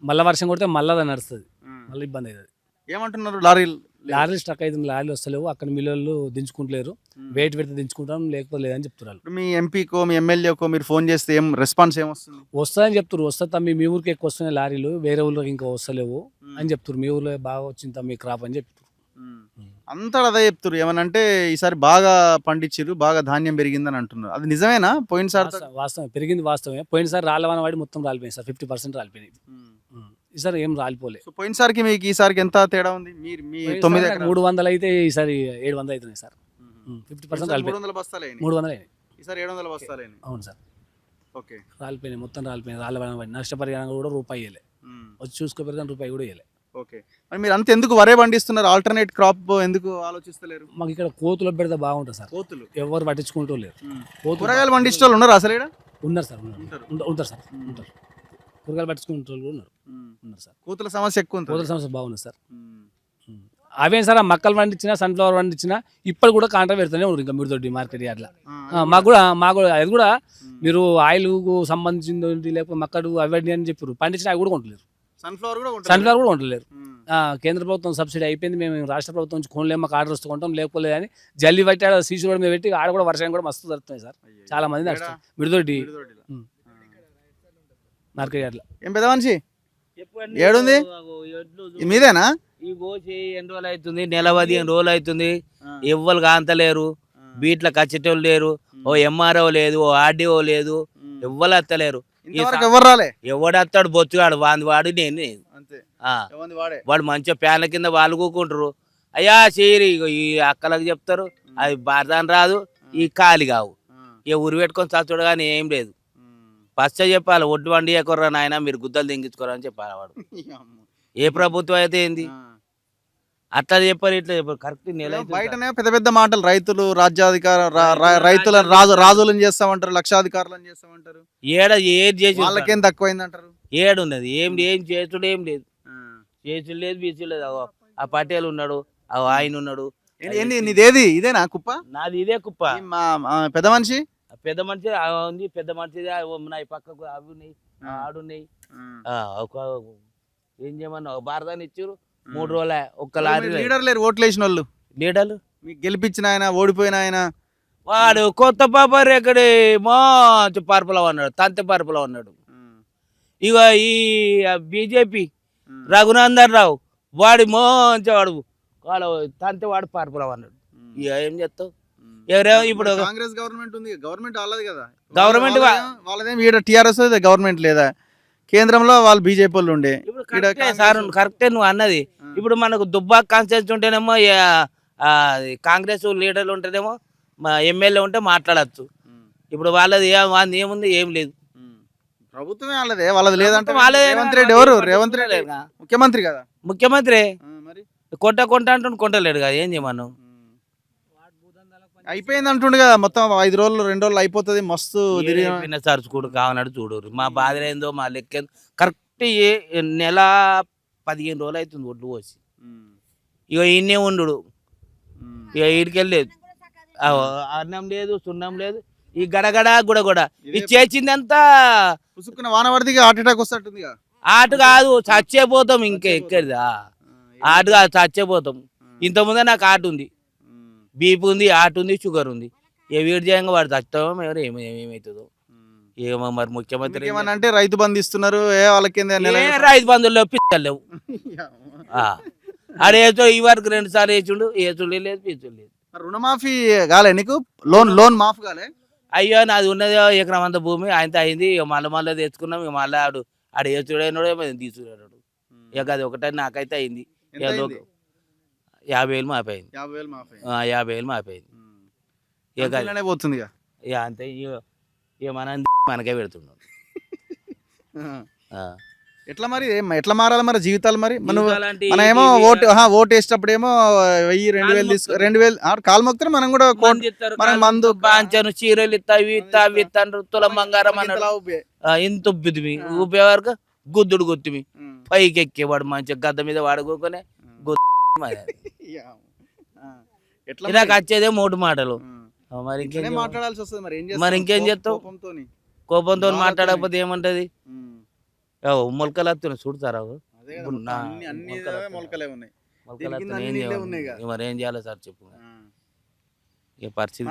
మళ్ళీ వర్షం కొడితే మళ్ళీ అది నడుస్తుంది, మళ్ళీ ఇబ్బంది అవుతుంది. ఏమంటున్నారు లారీలు? లారీలు స్ట్రక్ అవుతుంది, లారీలు వస్తలేవు, అక్కడ మిల్లు దించుకుంటలేరు, వెయిట్ పెడితే దించుకుంటాం లేకపోతే లేదని చెప్తున్నారు. ఇప్పుడు మీ ఎంపీకో మీ ఎమ్మెల్యేకో మీరు ఫోన్ చేస్తే ఏం రెస్పాన్స్ ఏమొస్తుంది? వస్తుందని చెప్తారు, వస్తా తమ్మి మీ ఊరికి ఎక్కువ వస్తున్నాయి లారీలు, వేరే ఊళ్ళకి ఇంకా వస్తలేవు అని చెప్తారు, మీ ఊర్లో బాగా వచ్చింది తమ్మి క్రాప్ అని చెప్తారు. అంతా అదే చెప్తారు. ఏమనంటే ఈసారి బాగా పండించారు, బాగా ధాన్యం పెరిగిందని అంటున్నారు. అది నిజమేనా? పోయినసారి వాస్తవం పెరిగింది, వాస్తవమే. పోయినసారి రాళ్ళవాన వాడి మొత్తం రాలిపోయింది సార్, 50% రాలిపోయినాయి. ఈసారి ఏం రాలిపోలే. సో పోయినసారికి మీకు ఈసారికి ఎంత తేడా ఉంది? మీరు మీ 9 ఎకరాలు 300 అయితే ఈసారి 700 అవుతున్నాయి సార్. 50% రాలిపోయి 300 బస్తాలు అయినాయి, 300 అయినాయి. ఈసారి 700 బస్తాలు అయినాయి. అవును సార్, ఓకే. రాలిపోయినాయి, మొత్తం రాలిపోయినాయి. రాళ్ళవాన పడి నష్టపరిహారం కూడా రూపాయి ఇవ్వలే, వచ్చి చూసుకోపోయారు రూపాయి కూడా ఇవ్వలే. ఓకే. మరి మీరు అంత ఎందుకు వరే పండిస్తున్నారు? ఆల్టర్నేట్ క్రాప్ ఎందుకు ఆలోచిస్తలేరు? మాకు ఇక్కడ కోతులు పెడితే బాగుంటుంది సార్, కోతులు ఎవరు పట్టించుకుంటూ లేరు. కూరగాయలు పండించే వాళ్ళు ఉన్నారు అసలు? ఉన్నారు సార్, ఉంటారు సార్, ఉంటారు. కూరగాయలు పట్టించుకుంటే వాళ్ళు ఉన్నారు సార్. కోతుల సమస్య ఎక్కువ ఉంది. కోతుల సమస్య బాగుంది సార్. అవేం సార్, ఆ మక్కలు పండించినా సన్ఫ్లవర్ పండించినా ఇప్పుడు కూడా కాంట్రాక్ట్ పెడుతూనే ఉన్నారు ఇంకా మీరుతోటి మార్కెట్ యార్డ్లో. మాకు కూడా అది కూడా మీరు ఆయిల్కు సంబంధించింది లేకపోతే మక్కడు అవన్నీ అని చెప్పారు, పండించినా అవి కూడా కొంటలేరు. సన్ఫ్లవర్ కూడా కొంటలేరు. కేంద్ర ప్రభుత్వం సబ్సిడీ అయిపోయింది, మేము రాష్ట్ర ప్రభుత్వం నుంచి కొనలేము, మాకు ఆర్డర్ వస్తూ కొంటాం, లేకపోతే అని జల్లి బట్టి ఆడ సీసీ రోడ్ మీద పెట్టి ఆడ కూడా వర్షం కూడా మస్తు జరుగుతుంది సార్. చాలా మంది నష్టం మిడితోటి మార్కెట్ యార్డ్లో. ఏం పెద్ద మనిషి ఏడుంది? మీదేనా? ఈ కోసి ఎన్ని రోజులు అవుతుంది, నెల 15 రోజులు అవుతుంది, ఎవ్వరు కాంతలేరు, బీట్లకు వచ్చేటోళ్ళు లేరు, ఓ ఎంఆర్ఓ లేదు, ఓ ఆర్డీఓ లేదు, ఎవ్వరు వస్తలేరు. ఎవరు రాలే? ఎవడు వస్తాడు బొచ్చుగాడు, వాడు నేను వాడు మంచిగా ప్యాన్ల కింద వాళ్ళు కూకుంటారు. అయ్యా చేయరు, ఈ అక్కలకు చెప్తారు, అది బారదాని రాదు, ఈ ఖాళీ కావు, ఇక ఉరి పెట్టుకొని చచ్చుడు కానీ ఏం లేదు. ఫస్ట్ చెప్పాలి, ఒడ్డు వండి ఎక్కర్రా నాయన, మీరు గుద్దలు దింగించుకోరా అని చెప్పాలి వాడు. ఏ ప్రభుత్వం అయితే ఏంది అట్లా చెప్పారు, ఇట్లా చెప్పారు. కరెక్ట్ నెల బయటనే పెద్ద పెద్ద మాటలు, రైతులు రాజ్యాధికార రైతులను రాజులను చేస్తామంటారు, లక్షాధికారులను చేస్తామంటారు. ఏది చేసి వాళ్ళకేం తక్కువైంది అంటారు. ఏడున్నది, ఏం చేసుడు ఏం లేదు, చేసుడు లేదు, బీసుడు లేదు. ఆ పటేల్ ఉన్నాడు, ఆయన ఉన్నాడు. నీదేది ఇదేనా కుప్ప? నాది ఇదే కుప్ప. పెద్ద మనిషి పెద్ద మనిషి ఉంది, పెద్ద మనిషి ఉన్నాయి, పక్కకు అవి ఉన్నాయి, ఆడున్నాయి. ఏం చేయమన్నా భారతాన్ని ఇచ్చారు 3 రోజుల ఒక్క లారీ. లీడర్ లేరు, ఓట్లు వేసిన వాళ్ళు. లీడర్లు మీకు గెలిపించిన ఆయన, ఓడిపోయిన ఆయన వాడు కొత్త పాపర్ ఎక్కడి మంచి పరుపులో ఉన్నాడు, తంతె పరుపులో ఉన్నాడు. ఇక ఈ బీజేపీ రఘునందన్ రావు వాడి మంచి వాడు తంతె వాడు పరుపులో ఉన్నాడు. ఇక ఏం చేస్తావు? ఎవరేమో ఇప్పుడు కాంగ్రెస్ గవర్నమెంట్ ఉంది, గవర్నమెంట్ వాళ్ళది కదా, గవర్నమెంట్ వాళ్ళదేం ఈడ టీఆర్ఎస్ గవర్నమెంట్ లేదా, కేంద్రంలో వాళ్ళు బీజేపీ వాళ్ళు ఉండే. సార్ కరెక్టే నువ్వు అన్నది. ఇప్పుడు మనకు దుబ్బాక్ కాన్స్టిట్యూన్సీ ఉంటేనేమో కాంగ్రెస్ లీడర్లు ఉంటేనేమో మా ఎమ్మెల్యే ఉంటే మాట్లాడచ్చు. ఇప్పుడు వాళ్ళది ఏముంది, ఏం లేదు. ప్రభుత్వమే వాళ్ళదే, వాళ్ళది లేదంటే రేవంత్ రెడ్డి ఎవరు? రేవంత్ రెడ్డి ముఖ్యమంత్రి కదా. ముఖ్యమంత్రి మరి కొంట అంటుండు, కొంటలేడు కదా, ఏం చేయమను. అయిపోయింది అంటుండు కదా, మొత్తం 5 రోజులు 2 రోజులు అయిపోతుంది, మస్తు సార్ చూడు కావనాడు చూడు, మా బాధ ఏందో మా లెక్క కరెక్ట్ నెల 15 రోజులు అవుతుంది ఒడ్లు పోసి. ఇక ఇన్నే ఉండు, ఇక ఈడికెళ్ళలేదు, అన్నం లేదు, సున్నం లేదు, ఈ గడగడ గుడగొడ ఇది చేసిందంతా వాన పడితే హార్ట్ అటాక్ వస్తుంది. ఆట కాదు, చచ్చేపోతాం, ఇంకా ఎక్కడిదా ఆట కాదు, చచ్చేపోతాం. ఇంతకుముందే నాకు ఆట ఉంది, బీపీ ఉంది, ఆట ఉంది, షుగర్ ఉంది. ఏ వీడి చేయంగా వాడు చచ్చామో ఎవరు ఏమవుతుందో ఏమో. మరి ముఖ్యమంత్రి అంటే రైతు బంధు ఇస్తున్నారు, వాళ్ళకి రైతు బంధువులు పిచ్చలేవు. ఆడేదో ఈ వరకు 2 సార్లు వేసిండు, వేసుడు లేదు, పిచ్చుడు లేదు. రుణమాఫీ కాలే నీకు? లోన్ మాఫ్ కాలే? అయ్యో నాది ఉన్నది ఎకరం అంత భూమి, ఆయనతో అయింది. ఇక మళ్ళీ తెచ్చుకున్నాం, ఇక మళ్ళీ ఆడు వేసుడైనాడు, తీసుకురాడు. ఇక అది ఒకటే నాకైతే అయింది. 50,000 మాపైంది, 50,000 మాపైంది. ఇక పోతుంది ఇక అంతే. ఇక మనకే పెడుతున్నాం. ఎట్లా మరి, ఎట్లా మారాలి మరి జీవితాలు? మరి మనం ఏమో ఓటు వేసేటప్పుడు ఏమో 1000 2000 2000 కాలు మొక్తారు, మనం కూడా మందు బాంచను చీరలు ఇవి ఇత్తాండ్రు, తులం బంగారం అన్నాడు. ఇంత ఉబ్బిదిమి ఊపే వరకు గుద్దుడు గుత్తిమి, పైకి ఎక్కేవాడు మంచిగా గద్ద మీద వాడుకోనే నాకు వచ్చేదే 3 మాటలు. మరి ఇంకేం ఇట్లనే చేయాలి? మాట్లాడాల్సి వస్తుంది మరి ఏం మరి చేస్తావు? ఇంకేం చేస్తావు? కోపంతోని. కోపంతో బాధతోని. మాట్లాడకపోతే ఏమంటది? ఉమ్. మొలకలు వస్తున్నాయి చూడతారా? అదే కదా, ఇప్పుడు మొత్తం నా- అన్ని మొలకలు వస్తున్నాయి. మొలకలే ఉన్నాయి. మొలకలు దీని కింద వస్తున్నాయి, అన్ని ఏం నీళ్ళే ఉన్నాయిగా. చేయాలి? మరి ఏం చేయాలి సార్ చెప్పు. ఈ పరిస్థితి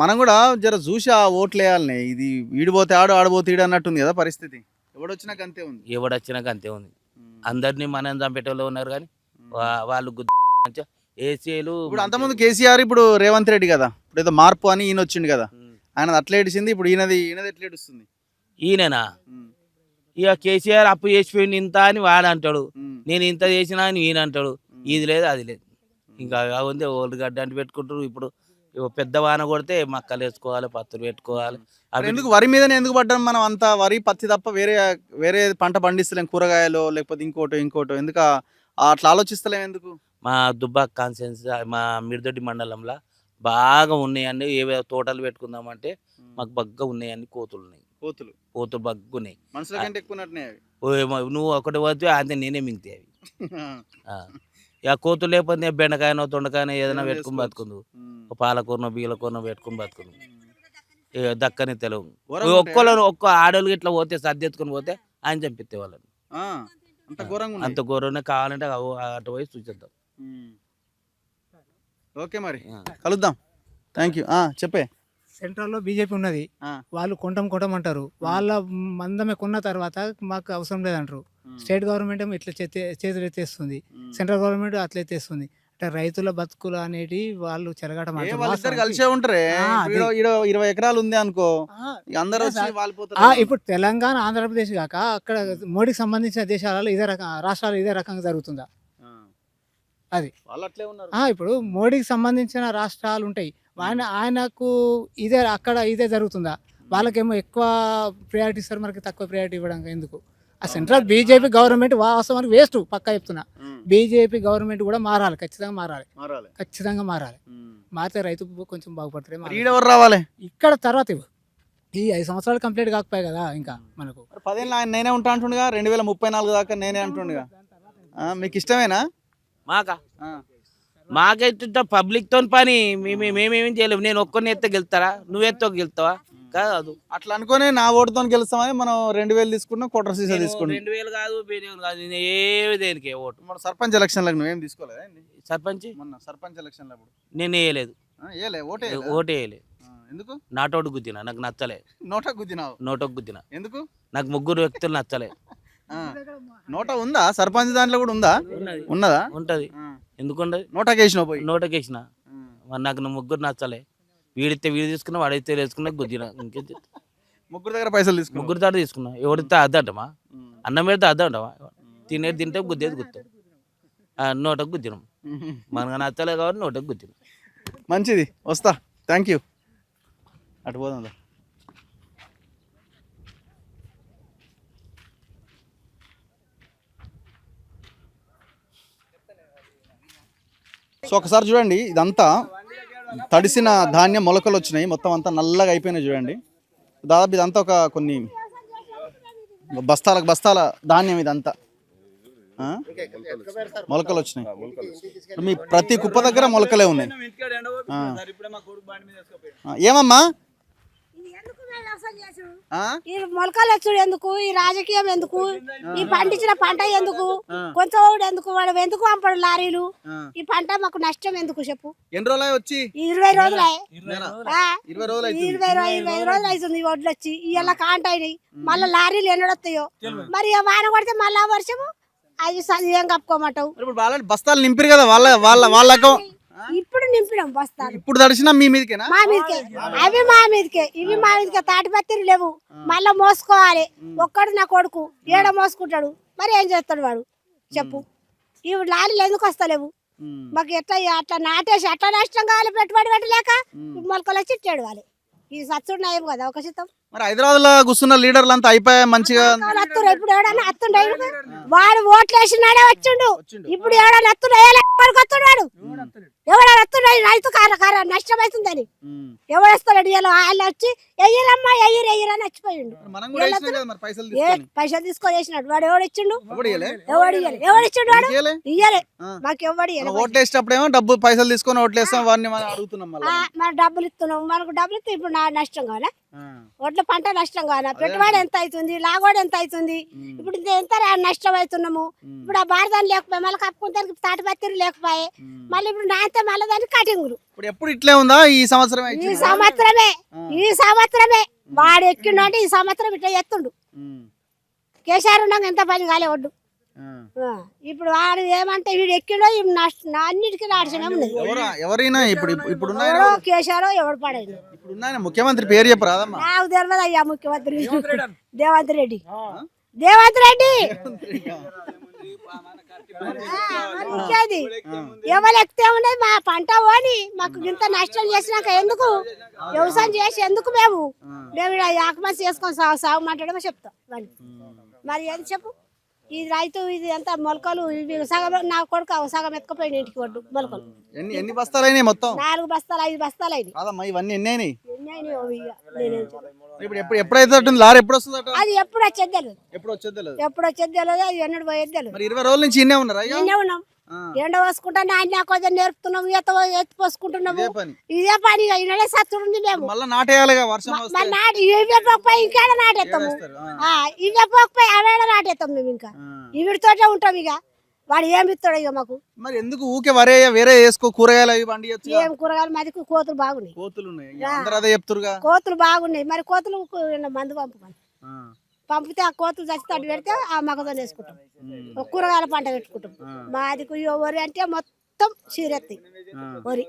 మనం కూడా జర చూసి ఆ ఓట్లు వేయాలని. ఇది వీడిపోతే ఆడబోతే ఈడు అన్నట్టుంది కదా పరిస్థితి. ఎవడొచ్చినాక అంతే ఉంది. ఎవడొచ్చినాక అంతే ఉంది. అందరినీ మనం చంపేటోళ్ళు ఉన్నారు కానీ వాళ్ళు ఏసీలు ఇప్పుడు అంతకుముందు కేసీఆర్, ఇప్పుడు రేవంత్ రెడ్డి కదా. ఇప్పుడు ఏదో మార్పు అని ఈయన వచ్చిండు కదా. ఆయన అట్లా ఏడిసింది, ఇప్పుడు ఈయనది ఎట్లా ఏడుస్తుంది? ఈయననా? ఇక కేసీఆర్ అప్పు చేసిపోయింది ఇంత అని వాడు అంటాడు, నేను ఇంత చేసినా అని ఈయన అంటాడు. ఇది లేదు అది లేదు. ఇంకా ఉంది ఓల్డ్ గడ్డ అంటే పెట్టుకుంటారు. ఇప్పుడు పెద్ద వాన కొడితే మక్కలు వేసుకోవాలి, పత్తులు పెట్టుకోవాలి. మరి ఎందుకు వరి మీదనే ఎందుకు పడ్డాం మనం? అంత వరి పత్తి తప్ప వేరే పంట పండిస్తలేం, కూరగాయలు లేకపోతే ఇంకోటో ఎందుకు అట్లా ఆలోచిస్తలేం ఎందుకు? మా దుబ్బాక్ కాన్సెన్స్ మా మిర్దొడ్డి మండలంలో బాగా ఉన్నాయండి. ఏవో తోటలు పెట్టుకుందామంటే మాకు బగ్గా ఉన్నాయండి. కోతులు ఉన్నాయి, కోతులు బగ్గు ఉన్నాయి. మనుషుల కంటే ఎక్కువ ఉన్నట్టున్నాయి అవి. నువ్వు ఒకటి పోతే అంతే నేనే మింగితే అవి. ఇక కోతులు లేకపోతే బెండకాయనో తొండకాయనో ఏదైనా పెట్టుకుని బతుకుందు. పాలకూరనో బీలకూరనో పెట్టుకుని బతుకుందు. ఇక దక్కని తెలుగు ఒక్క ఆడోళ్ళు ఇట్లా పోతే సర్దెత్తుకుని పోతే ఆయన చంపితే వాళ్ళని. అంత ఘోరంగా కావాలంటే అటు పోయి చూసేద్దాం. ఓకే మరి కలుద్దాం. Thank you. చెప్పే. సెంట్రల్లో బీజేపీ ఉన్నది, వాళ్ళు కొంటాం అంటారు. వాళ్ళ మందమే కొన్న తర్వాత మాకు అవసరం లేదంటారు. స్టేట్ గవర్నమెంట్ ఏమో ఇట్లా చేతులు ఎత్తేస్తుంది, సెంట్రల్ గవర్నమెంట్ అట్లా ఎత్తేస్తుంది. అంటే రైతుల బతుకులు అనేటి వాళ్ళు చెలగాట వాళ్ళిద్దరు కలిసే ఉంటారే. 20 ఎకరాలు ఉంది అనుకో, అందరూ ఇప్పుడు తెలంగాణ ఆంధ్రప్రదేశ్ కాక అక్కడ మోడీకి సంబంధించిన దేశాలలో ఇదే రకం, రాష్ట్రాలు ఇదే రకంగా జరుగుతుందా? అది ఇప్పుడు మోడీకి సంబంధించిన రాష్ట్రాలు ఉంటాయి, ఆయనకు అక్కడ ఇదే జరుగుతుందా? వాళ్ళకేమో ఎక్కువ ప్రియారిటీ ఇస్తారు, మనకి తక్కువ ప్రియారిటీ ఇవ్వడం ఎందుకు? ఆ సెంట్రల్ బీజేపీ గవర్నమెంట్ వాస్తవానికి వేస్ట్, పక్కా చెప్తున్నా. బీజేపీ గవర్నమెంట్ కూడా మారాలి, ఖచ్చితంగా మారాలి. మారితే రైతు కొంచెం బాగుపడతారు. రావాలి ఇక్కడ తర్వాత ఈ 5 సంవత్సరాలు కంప్లీట్ కాకపోయాయి కదా ఇంకా మనకు. 10 ఏళ్ళు ఆయన నేనే ఉంటా అంటుండగా, 2034 దాకా నేనే అంటుండగా. మీకు ఇష్టమేనా? మాకైతే పబ్లిక్ తో పని మేమేం చేయలేము. నేను ఒక్కరిని ఎత్తే గెలుతారా, నువ్వెత్తో గెలుతావా? కాదు. అట్లా అనుకునే నా ఓటుతో గెలుస్తామని మనం 2000 తీసుకున్నాం, కోట్ర సీసా తీసుకున్నాం. 2000 కాదు, 2000 కాదు, ఏ దేనికి ఓటు. మన సర్పంచ్ ఎలక్షన్లకు నువ్వేం తీసుకోలేదా? సర్పంచ్ మొన్న సర్పంచ్ ఎలక్షన్ల నేను వేయలేదు, ఓటు వేయలేదు. ఎందుకు? నాటోడు గుద్దినా, నాకు నచ్చలే. నోటకు గుద్దినా. ఎందుకు? నాకు 3 వ్యక్తులు నచ్చలే. నోట ఉందా? సర్పంచ్ దాంట్లో కూడా ఉందా? ఉన్నదా? ఉంటది. ఎందుకు ఉండదు? నోటకేసిన. నాకు 3 నచ్చలే. వీడితే వీడు తీసుకున్నా, వాడైతే వేసుకున్నా, గుద్దినా. ఇంకేం చెప్తా? 3 దగ్గర పైసలు తీసుకున్నా, 3 తాడు తీసుకున్నా. ఎవడితే అద్దంటమా? అన్నం పెడితే అద్దంటమా? తింటే గుద్దేది గుర్తాం. నోటకు గుద్దినాం. మనకు నచ్చలే కాబట్టి నోటకు గుద్దినాం. మంచిది, వస్తా. Thank you. అటు పోదా. సో ఒకసారి చూడండి, ఇదంతా తడిసిన ధాన్యం మొలకలు వచ్చినాయి, మొత్తం అంతా నల్లగా అయిపోయినాయి. చూడండి, దాదాపు ఇదంతా ఒక కొన్ని బస్తాల ధాన్యం ఇదంతా మొలకలు వచ్చినాయి. మీ ప్రతి కుప్ప దగ్గర మొలకలే ఉన్నాయి. ఏమమ్మా ఈ మొలకలు వచ్చుడు ఎందుకు? ఈ రాజకీయం ఎందుకు? ఈ పండించిన పంట ఎందుకు? కొంచెం ఎందుకు? వాడు ఎందుకు పంపడు లారీలు? ఈ పంట మాకు నష్టం ఎందుకు చెప్పు? ఎన్ని రోజులు వచ్చి? 20 రోజులే. 20 రోజులు 25 రోజులు అవుతుంది వడ్లు వచ్చి. ఇలా కాంట అయినాయి, మళ్ళీ లారీలు ఎన్నడొస్తాయో మరి. వాన కొడితే మళ్ళా వర్షము, అది ఏం కప్పుకోమంటావు? బస్తాలు నింపిరు కదా వాళ్ళకు. ఇప్పుడు నింపినాం బస్తాలు. ఇప్పుడు తడిసిన మీ మీదకేనా? మా మీదకే. అవి మా మీదకే, ఇవి మా మీదకే. తాటిపత్రి లేవు, మళ్ళా మోసుకోవాలి. ఒక్కడు నా కొడుకు ఏడ మోసుకుంటాడు, మరి ఏం చేస్తాడు వాడు చెప్పు? ఇవి లారీలు ఎందుకు వస్తలేవు మాకు? ఎట్లా అట్లా నాటేసి అట్లా నష్టం కావాలి, పెట్టుబడి పెట్టలేక మొలకలు వచ్చి ఇట్టాడు వాళ్ళు. ఈ సచ్చున్నాయి కదా ఒక శాతం. మరి హైదరాబాద్ లో కూర్చున్న లీడర్లు అంతా అయిపోయా మంచిగా. ఇప్పుడు ఎవడన్నా అత్తుండే? వాడు ఓట్లు వేసినాడే వచ్చిండు. ఇప్పుడు ఎవడన్నా అత్తుండే? వాడు ఎవడన్నా అత్తుండే? చెప్తున్నాయి రైతు నష్టం అవుతుందని. ఎవడు వేస్తాడు ఇలా ఆయన వచ్చి ఎయ్యరమ్మా ఎయ్యరని వచ్చిపోయిండు. మనం కూడా వేసినాం కదా మరి పైసలు ఏ తీసుకొని. పైసలు తీసుకొని వేసినాడు వాడు. ఎవడు ఇచ్చిండు? ఎవడు ఇయ్యలే? ఎవడు ఇచ్చిండు? వాడు ఇయ్యలే? ఇయ్యలే. ఆ. మాకు ఎవడు మనం ఓట్లు వేసేటప్పుడేమో డబ్బు పైసలు తీసుకొని ఓట్లు వేస్తాం, వాడిని మనం అడుగుతున్నాం మళ్ళీ. మన డబ్బులు ఇస్తున్నాం, మనకు డబ్బులు ఇస్తే ఇప్పుడు నష్టం కావాలా? ఒడ్ల పంట నష్టం కావాలా? పెట్టుబడి ఎంత అవుతుంది, లాగోడు ఎంత అవుతుంది? ఇప్పుడు ఎంత నష్టం అవుతున్నాము. ఇప్పుడు ఆ బారదాన్ని లేకపోయి మళ్ళీ కప్పుకుంటానికి తాటిపత్రి లేకపోయే, మళ్ళీ ఇప్పుడు నాంతే మళ్ళీ దానికి కటింగులు. ఇప్పుడు ఎప్పుడు ఇట్లే ఉందా? ఈ సంవత్సరమే ఈ ఇచ్చిందా? సంవత్సరమే వాడు ఎక్కిండు అంటే ఈ సంవత్సరం ఇట్లా ఎత్తుండు. కేసీఆర్ ఉన్నాక ఎంత పని కాలే ఒడ్డు. ఇప్పుడు వాడు ఏమంటే వీడు ఎక్కిండో అన్నిటికీ నాశనం ఉన్నది. ఎవరైనా ఇప్పుడు ఎవరో కేసీఆర్ ఎవడు పడైంది. ఇప్పుడు ముఖ్యమంత్రి పేరు చెప్పరాదమ్మా? నాకు తెలియదు అయ్యా ముఖ్యమంత్రి రేవంత్ రెడ్డి. రేవంత్ రెడ్డి ఇంకేది ఎవరు ఎక్కితే ఉన్నది మా పంట పోని మాకు ఇంత నష్టం చేసినాక ఎందుకు వ్యవసాయం చేసి ఎందుకు మేము ఆకమసి చేసుకొని సాగమంటాడేమో చెప్తాం. మరి ఏం చెప్పు? ఇది రైతు ఇది ఎంత మొలకలు ఇవి సగం నా కొడుకు సగం ఎత్తుకుపోయిన ఇంటికి వడ్డు మొలకలు. ఎన్ని బస్తాలు అయినాయి మొత్తం? 4 బస్తాలు 5 బస్తాలు అయింది. కాదమ్మా ఇవన్నీ ఎన్ని అయినాయి? అది ఇప్పుడు ఎప్పుడైతే లారీ ఎప్పుడు వస్తుందట? అది ఎప్పుడు వచ్చేది తెలియదు. ఎప్పుడు వచ్చేది తెలియదు. ఎప్పుడు వచ్చేది తెలియదు. అది ఎన్నడు పోయేది తెలియదు. మరి 20 రోజుల నుంచి ఇన్నే ఉన్నారా? నిన్నే ఉన్నాం. ఎండ పోసుకుంటా నాన్న కొంచెం నేర్పుతున్నాం, ఎత్తి పోసుకుంటున్నాము. ఇదే పని ఈయనడే సత్తుడుంది మేము. మళ్ళీ నాటేయాలిగా వర్షం వస్తే. మరి నాటి ఇవే పోకపోయి ఇంకేడ నాటేస్తాము. ఇవే పోకపోయి అవేడ నాటేస్తాం మేము. ఇంకా ఇవిడితోటే ఉంటాం. ఇక వాడు ఏమి ఇస్తాడు ఇక మాకు. మరి ఎందుకు ఊకే వేరే వేసుకో, కూరగాయలు అవి పండియచ్చు. ఏం కూరగాయలు మాది కోతులు బాగున్నాయి. కోతులు ఉన్నాయి, అందరూ అదే చెప్తురుగా. కోతులు బాగున్నాయి. మరి కోతులు మందు పంపితే ఆ కోతులు చచ్చి తడి పెడితే ఆ మగతో వేసుకుంటాం. కూరగాయల పంట పెట్టుకుంటాం. మాది వరి అంటే మొత్తం చీరెత్తాయి వరి.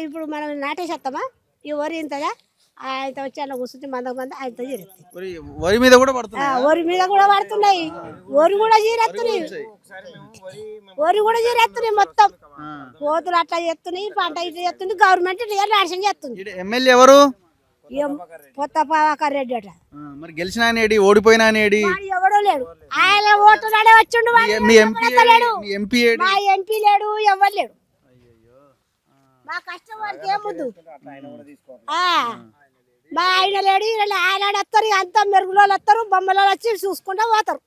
ఇప్పుడు మనం నాటేసేస్తామా? ఈ వరి ఇంతగా ఆయన వచ్చి అన్న కూర్చుంటే మంద ఆయనతో చీరెత్తాయి. వరి మీద కూడా పడుతుంది. వరి మీద కూడా పడుతున్నాయి. వరి కూడా చీరెత్తున్నాయి. వరి కూడా చీరెత్తున్నాయి మొత్తం. కోతులు అట్లా చేస్తున్నాయి, పంట ఇట్లా చేస్తుంది. గవర్నమెంట్ నాశనం చేస్తుంది. ఎమ్మెల్యే ఎవరు? కొత్త ప్రభాకర్ రెడ్డి అట. మరి గెలిచిన ఆయన ఏడి, ఓడిపోయిన ఆయన ఏడి? ఎవడో లేడు. ఆయన ఓటు నాడే వచ్చిండు. మీ ఎంపీ ఏడి? మా ఎంపీ లేడు, ఎవరు లేడు. మా కష్టం వారికి ఏముందు. మా ఆయన లేడు, ఆయన వస్తారు. అంతా మెరుగులో వస్తారు, బొమ్మలో వచ్చి చూసుకుంటూ పోతారు.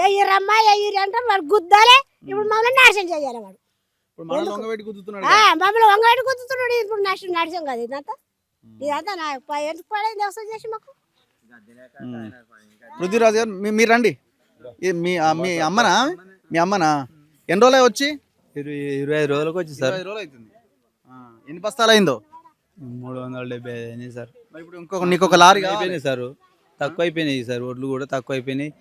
ఎయ్యరమ్మా ఎయ్యరు అంటారు. వాడు గుద్దాలే. ఇప్పుడు మమ్మల్ని నాశనం చేయాలి వాడు. మమ్మల్ని వంగబెట్టి గుద్దుతున్నాడు. ఇప్పుడు నాశనం కాదు ఇదంతా. ఇదంతా ఎందుకు పడేది వ్యవసాయం చేసి మాకు. పృథ్వీరాజు గారు మీరు రండి. మీ అమ్మనా? మీ అమ్మనా? ఎన్ని రోజులు వచ్చి? 25 రోజులకు వచ్చి సార్. 25 రోజులు అవుతుంది. ఎన్ని బస్తాలు అయిందో? 375 అయినాయి సార్. ఇప్పుడు నీకు ఒక లారీ అయిపోయినాయి సార్. తక్కువ అయిపోయినాయి సార్. ఒడ్లు కూడా తక్కువ అయిపోయినాయి.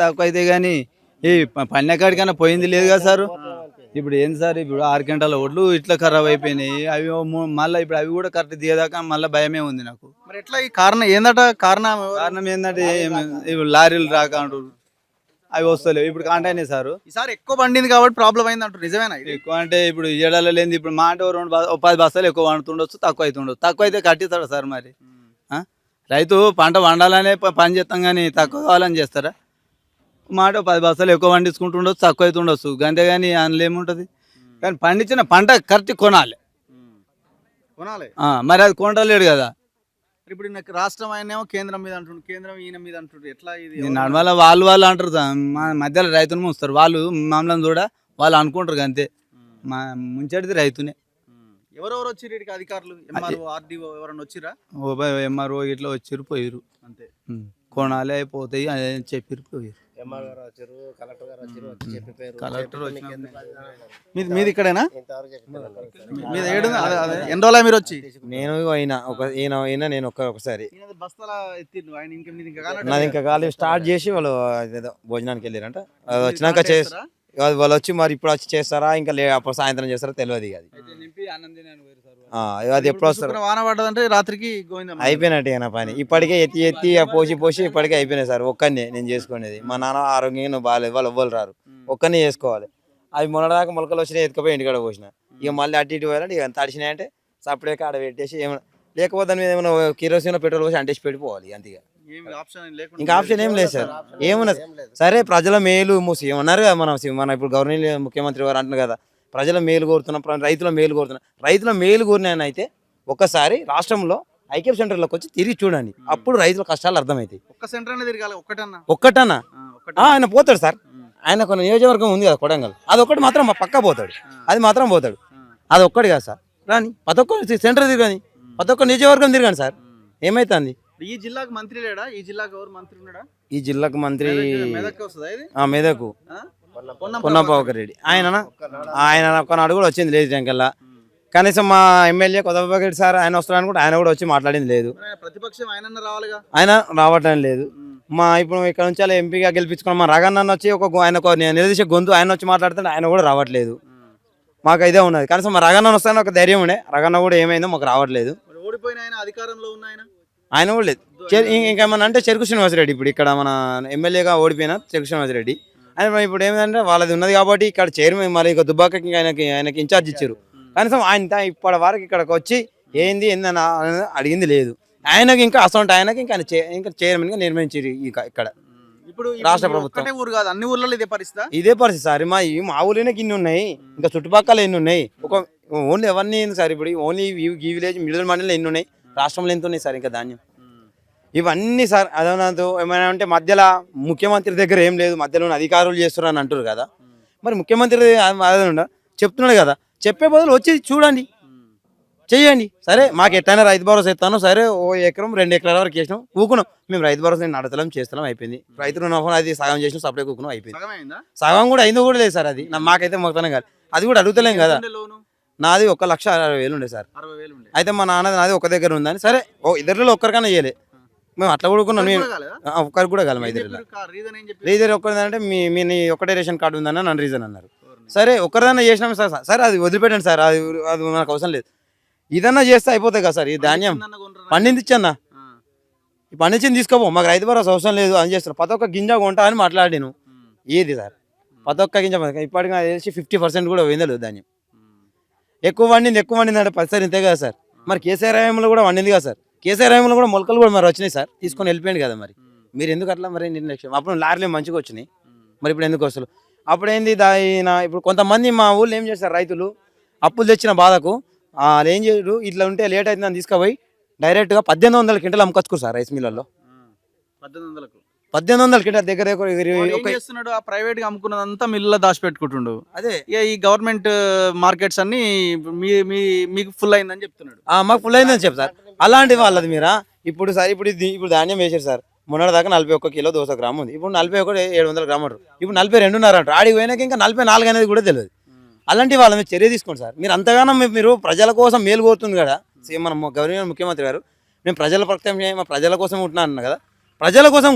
తక్కువ అయితే కానీ ఈ పన్నెకాడికైనా పోయింది లేదు కదా సార్. ఇప్పుడు ఏంది సార్, ఇప్పుడు 6 గంటల ఒడ్లు ఇట్లా ఖరాబ్ అయిపోయినాయి. అవి మళ్ళీ ఇప్పుడు అవి కూడా కరెక్ట్ తీయదాకా మళ్ళీ భయమే ఉంది నాకు. మరి ఎట్లా ఈ కారణం ఏందట? కారణం ఏంటంటే ఇప్పుడు లారీలు రాక అంటారు, అవి వస్తలేవు. ఇప్పుడు కాంట అయినాయి సార్. ఈసారి ఎక్కువ పండింది కాబట్టి ప్రాబ్లం అయింది అంటారు. నిజమేనా? ఎక్కువ అంటే ఇప్పుడు ఏడాలో లేని ఇప్పుడు మా అంటే 10 బస్తాలు ఎక్కువ వండుతుండొచ్చు, తక్కువ అవుతుండొచ్చు. తక్కువ అయితే కట్టిస్తాడు సార్. మరి రైతు పంట వండాలనే పని చేస్తాం కానీ తక్కువ కావాలని చేస్తారా? మాట 10 బస్తాలు ఎక్కువ పండించుకుంటుండొచ్చు, తక్కువ అయితే ఉండొచ్చు. అంతేగాని అందులో ఏముంటుంది? కానీ పండించిన పంట కరెక్ట్ కొనాలి. మరి అది కొంటలేడు కదా. ఇప్పుడు నాకు రాష్ట్రం ఆయనేమో కేంద్రం మీద అంటుండ్రు, కేంద్రం ఈయన మీద అంటుండ్రు. ఎట్లా ఇది? నడమల వాళ్ళు అంటారు, మా మధ్యలో రైతును ముంచుతారు. వాళ్ళు మమ్మల్ని కూడా వాళ్ళు అనుకుంటారు అంతే. మా ముంచేది రైతునే. ఎవరెవరు వచ్చి అధికారులు? ఎంఆర్ఓ, ఆర్డీఓ ఎవరన్నా వచ్చిరా? ఎంఆర్ఓ ఇట్లా వచ్చిర్రు, పోయిరు. అంతే. కొనాలి అయిపోతాయి అని చెప్పిర్రు, పోయిరు. కలెక్టర్ మీది ఇక్కడేనా? మీది ఏడు? ఎన్ని రోజులు మీరు వచ్చి? నేను ఒకసారి బస్తాల ఎత్తిండు ఆయన. నాది ఇంకా కాలేదు. స్టార్ట్ చేసి వాళ్ళు ఏదో భోజనానికి వెళ్ళారంట. వచ్చినాక వాళ్ళు వచ్చి మరి ఇప్పుడు వచ్చి చేస్తారా ఇంకా అప్పుడు సాయంత్రం చేస్తారా తెలియదు. అది ఎప్పుడు వస్తారు? వాన పడ్డదంటే రాత్రికి అయిపోయినట్టు నా పని. ఇప్పటికే ఎత్తి పోసి ఇప్పటికే అయిపోయినాయి సార్. ఒక్కనే నేను చేసుకునేది. మా నాన్న ఆరోగ్యంగా బాగాలేదు, వాళ్ళు ఎవ్వరు రారు. ఒక్కనే చేసుకోవాలి. అవి మొన్నదాకా మొలకలు వచ్చినాయి, ఎత్తుకపోయి ఇంటికాడ పోసిన. ఇక మళ్ళీ అటు ఇటు పోయాలంటే ఇక తడిచినాయంటే సపరేట్ ఆడ పెట్టేసి ఏమైనా లేకపోతే దాని మీద ఏమైనా కిరోసిన్ పెట్రోల్ పోసి అంటేసి పెట్టిపోవాలి. అంతేగా, ఇంకా ఆప్షన్ ఏం లేదు సార్. ఏమున్నది సరే ప్రజల మేలు మూసి ఏమన్నారు కదా మన ఇప్పుడు గవర్నమెంట్ ముఖ్యమంత్రి వారు అంటున్నారు కదా, ప్రజల మేలు కోరుతున్నా, రైతుల మేలు కోరుతున్నా. రైతుల మేలు కోరినైతే ఒక్కసారి రాష్ట్రంలో ఐక్యప్ సెంటర్లోకి వచ్చి తిరిగి చూడండి, అప్పుడు రైతుల కష్టాలు అర్థమవుతాయి. ఒక్క సెంటర్ అనేది తిరగాలి, ఒక్కటన్నా ఒక్కటన్నా ఆయన పోతాడు సార్. ఆయన కొన్ని నియోజకవర్గం ఉంది కదా కొడంగల్, అది ఒక్కటి మాత్రం పక్క పోతాడు, అది మాత్రం పోతాడు. అది ఒక్కటి కాదు సార్, రాని ప్రతి ఒక్క సెంటర్ తిరగని, ప్రతి ఒక్క నియోజకవర్గం తిరగండి సార్, ఏమైతుంది. ఈ జిల్లాకు మంత్రి లేడా? ఈ జిల్లాకు ఎవరు మంత్రి ఉన్నాడా? ఈ జిల్లాకు మంత్రి మెదక్ వస్తుందా ఇది? మెదకు ఆ? పొన్నం ప్రభాకర్ రెడ్డి. ఆయన ఒకనాడు కూడా వచ్చింది లేదు జంకల్లా. కనీసం మా ఎమ్మెల్యే కొత్త రెడ్డి సార్ ఆయన వస్తున్నాను కూడా ఆయన కూడా వచ్చి మాట్లాడింది లేదు. ప్రతిపక్షం ఆయన రావాలిగా, ఆయన రావటం లేదు. మా ఇప్పుడు ఇక్కడ నుంచి అలా ఎంపీగా గెలిపించుకున్నాం మా రగన్న వచ్చి ఆయన నిలదీసే గొంతు ఆయన వచ్చి మాట్లాడుతుంటే ఆయన కూడా రావట్లేదు. మాకు ఇదే ఉన్నది. కనీసం మా రగన్న వస్తాను ఒక ధైర్యం ఉండే, రగన్న కూడా ఏమైందో మాకు రావట్లేదు. ఓడిపోయిన ఆయన అధికారంలో ఉన్న ఆయన కూడా లేదు. ఇంకేమన్నా అంటే చెరుకు శ్రీనివాసరెడ్డి ఇప్పుడు ఇక్కడ మన ఎమ్మెల్యేగా ఓడిపోయిన చెరుకు శ్రీనివాసరెడ్డి ఆయన ఇప్పుడు ఏమిటంటే వాళ్ళది ఉన్నది కాబట్టి ఇక్కడ చైర్మన్ మరి ఇక దుబ్బాకకి ఆయనకి ఇన్ఛార్జ్ ఇచ్చారు. కనీసం ఆయన ఇప్పటి వరకు ఇక్కడికి వచ్చి ఏంది ఏందని అడిగింది లేదు. ఆయనకి ఇంకా అసలు ఆయనకి ఇంకా చైర్మన్ గా నిర్మించారు ఇక్కడ ఇప్పుడు రాష్ట్ర ప్రభుత్వం. ఊరు కాదు, అన్ని ఊర్లలో ఇదే పరిస్థితి. ఇదే పరిస్థితి సార్. మా ఊళ్ళోనే ఇన్ని ఉన్నాయి, ఇంకా చుట్టుపక్కల ఎన్ని ఉన్నాయి. ఓన్లీ ఎవరిని సార్ ఇప్పుడు ఓన్లీ ఈ విలేజ్ మిడిల్ మండలంలో ఎన్ని ఉన్నాయి, రాష్ట్రంలో ఎంత ఉన్నాయి సార్ ఇంకా ధాన్యం. ఇవన్నీ సార్ అదనంతో ఏమైనా అంటే మధ్యలో ముఖ్యమంత్రి దగ్గర ఏం లేదు, మధ్యలో అధికారులు చేస్తున్నారు అని అంటారు కదా. మరి ముఖ్యమంత్రి అదే చెప్తున్నాడు కదా, చెప్పే బదులు వచ్చి చూడండి, చెయ్యండి. సరే మాకు ఎట్లయినా రైతు భరోసా ఇస్తాను, సరే 1 ఎకరం 2 ఎకరాల వరకు చేసినాం, ఊకున్నాం. మేము రైతు భరోసా నడతలం చేస్తున్నాం, అయిపోయింది. రైతు రుణమాఫీ అది సగం చేసినాం, సపరేట్ ఊకున్నాం, అయిపోయింది. సగం కూడా అయిందో కూడా లేదు సార్, అది మాకైతే మొత్తం కాదు, అది కూడా అడుగుతలేం కదా. నాది 1,60,60,000 ఉండే సార్. అయితే మా నాది ఒక దగ్గర ఉందని సరే ఇద్దరిలో ఒక్కరికైనా ఇయ్యలే, మేము అట్లా ఊడుకున్నాం. ఒక్కరికి కూడా కాలం ఇద్దరిలో. రీజన్ ఒక్కరిదంటే మీ ఒక్కటే రేషన్ కార్డు ఉందని నన్ను రీజన్ అన్నారు. సరే ఒక్కరిదన్నా చేసినాం సార్, సరే అది వదిలిపెట్టండి సార్, అది మనకు అవసరం లేదు. ఇదన్నా చేస్తే అయిపోతాయి కదా సార్. ఈ ధాన్యం పండిందిచ్చన్నా, ఈ పండించింది తీసుకోపో, మాకు రైతు భరోసా అవసరం లేదు అని చేస్తున్నారు. ప్రతి ఒక్క గింజ కొంటా అని మాట్లాడాను. ఏది సార్ ప్రతి ఒక్క గింజ ఇప్పటికి నాకు తెలిసి 50% కూడా పోయిందలేదు ధాన్యం. ఎక్కువ వండింది అంటే పరిస్థితి ఇంతే కదా సార్. మరి కేసీఆర్ హయాంలో కూడా వండింది కదా సార్. కేసీఆర్ హయాంలో కూడా మొలకలు కూడా మరి వచ్చినాయి సార్, తీసుకొని వెళ్ళిపోయింది కదా. మరి మీరు ఎందుకు అట్లా మరి నిర్లక్ష్యం? అప్పుడు లారీలు మంచిగా వచ్చినాయి, మరి ఇప్పుడు ఎందుకు వస్తారు? అప్పుడు ఏంది ఇప్పుడు కొంతమంది మా ఊళ్ళో ఏం చేస్తారు, రైతులు అప్పులు తెచ్చిన బాధకు వాళ్ళు ఏం చేయరు, ఇట్లా ఉంటే లేట్ అవుతుందని తీసుకుపోయి డైరెక్ట్గా 1,800 క్వింటలు అమ్ముకొచ్చుకోరు సార్ రైస్ మిల్లల్లో. 1,800 క్వింటల్ దగ్గర ప్రైవేట్ గా అమ్ముకున్నదంతా మిల్లులో దాచిపెట్టుకుంటుండు. అదే ఈ గవర్నమెంట్ మార్కెట్స్ అన్ని మీకు ఫుల్ అయిందని చెప్తున్నాడు. మాకు ఫుల్ అయిందని చెప్తారు. అలాంటి వాళ్ళది మీరా ఇప్పుడు సార్ ఇప్పుడు ధాన్యం వేసారు సార్. మొన్నటి దాకా 41 కిలో 200 గ్రాము ఉంది, ఇప్పుడు 41 700 గ్రాములు అంటారు, ఇప్పుడు 42 అంటారు. ఆడికి పోయినాక ఇంకా 44 అనేది కూడా తెలియదు. అలాంటి వాళ్ళ మీద చర్య తీసుకోండి సార్. మీరు అంతగానో మీరు ప్రజల కోసం మేలు కోరుతుంది కదా. మన గవర్నమెంట్ ముఖ్యమంత్రి గారు నేను ప్రజల ప్రజల కోసం ఉంటున్నాను కదా, ప్రజల కోసం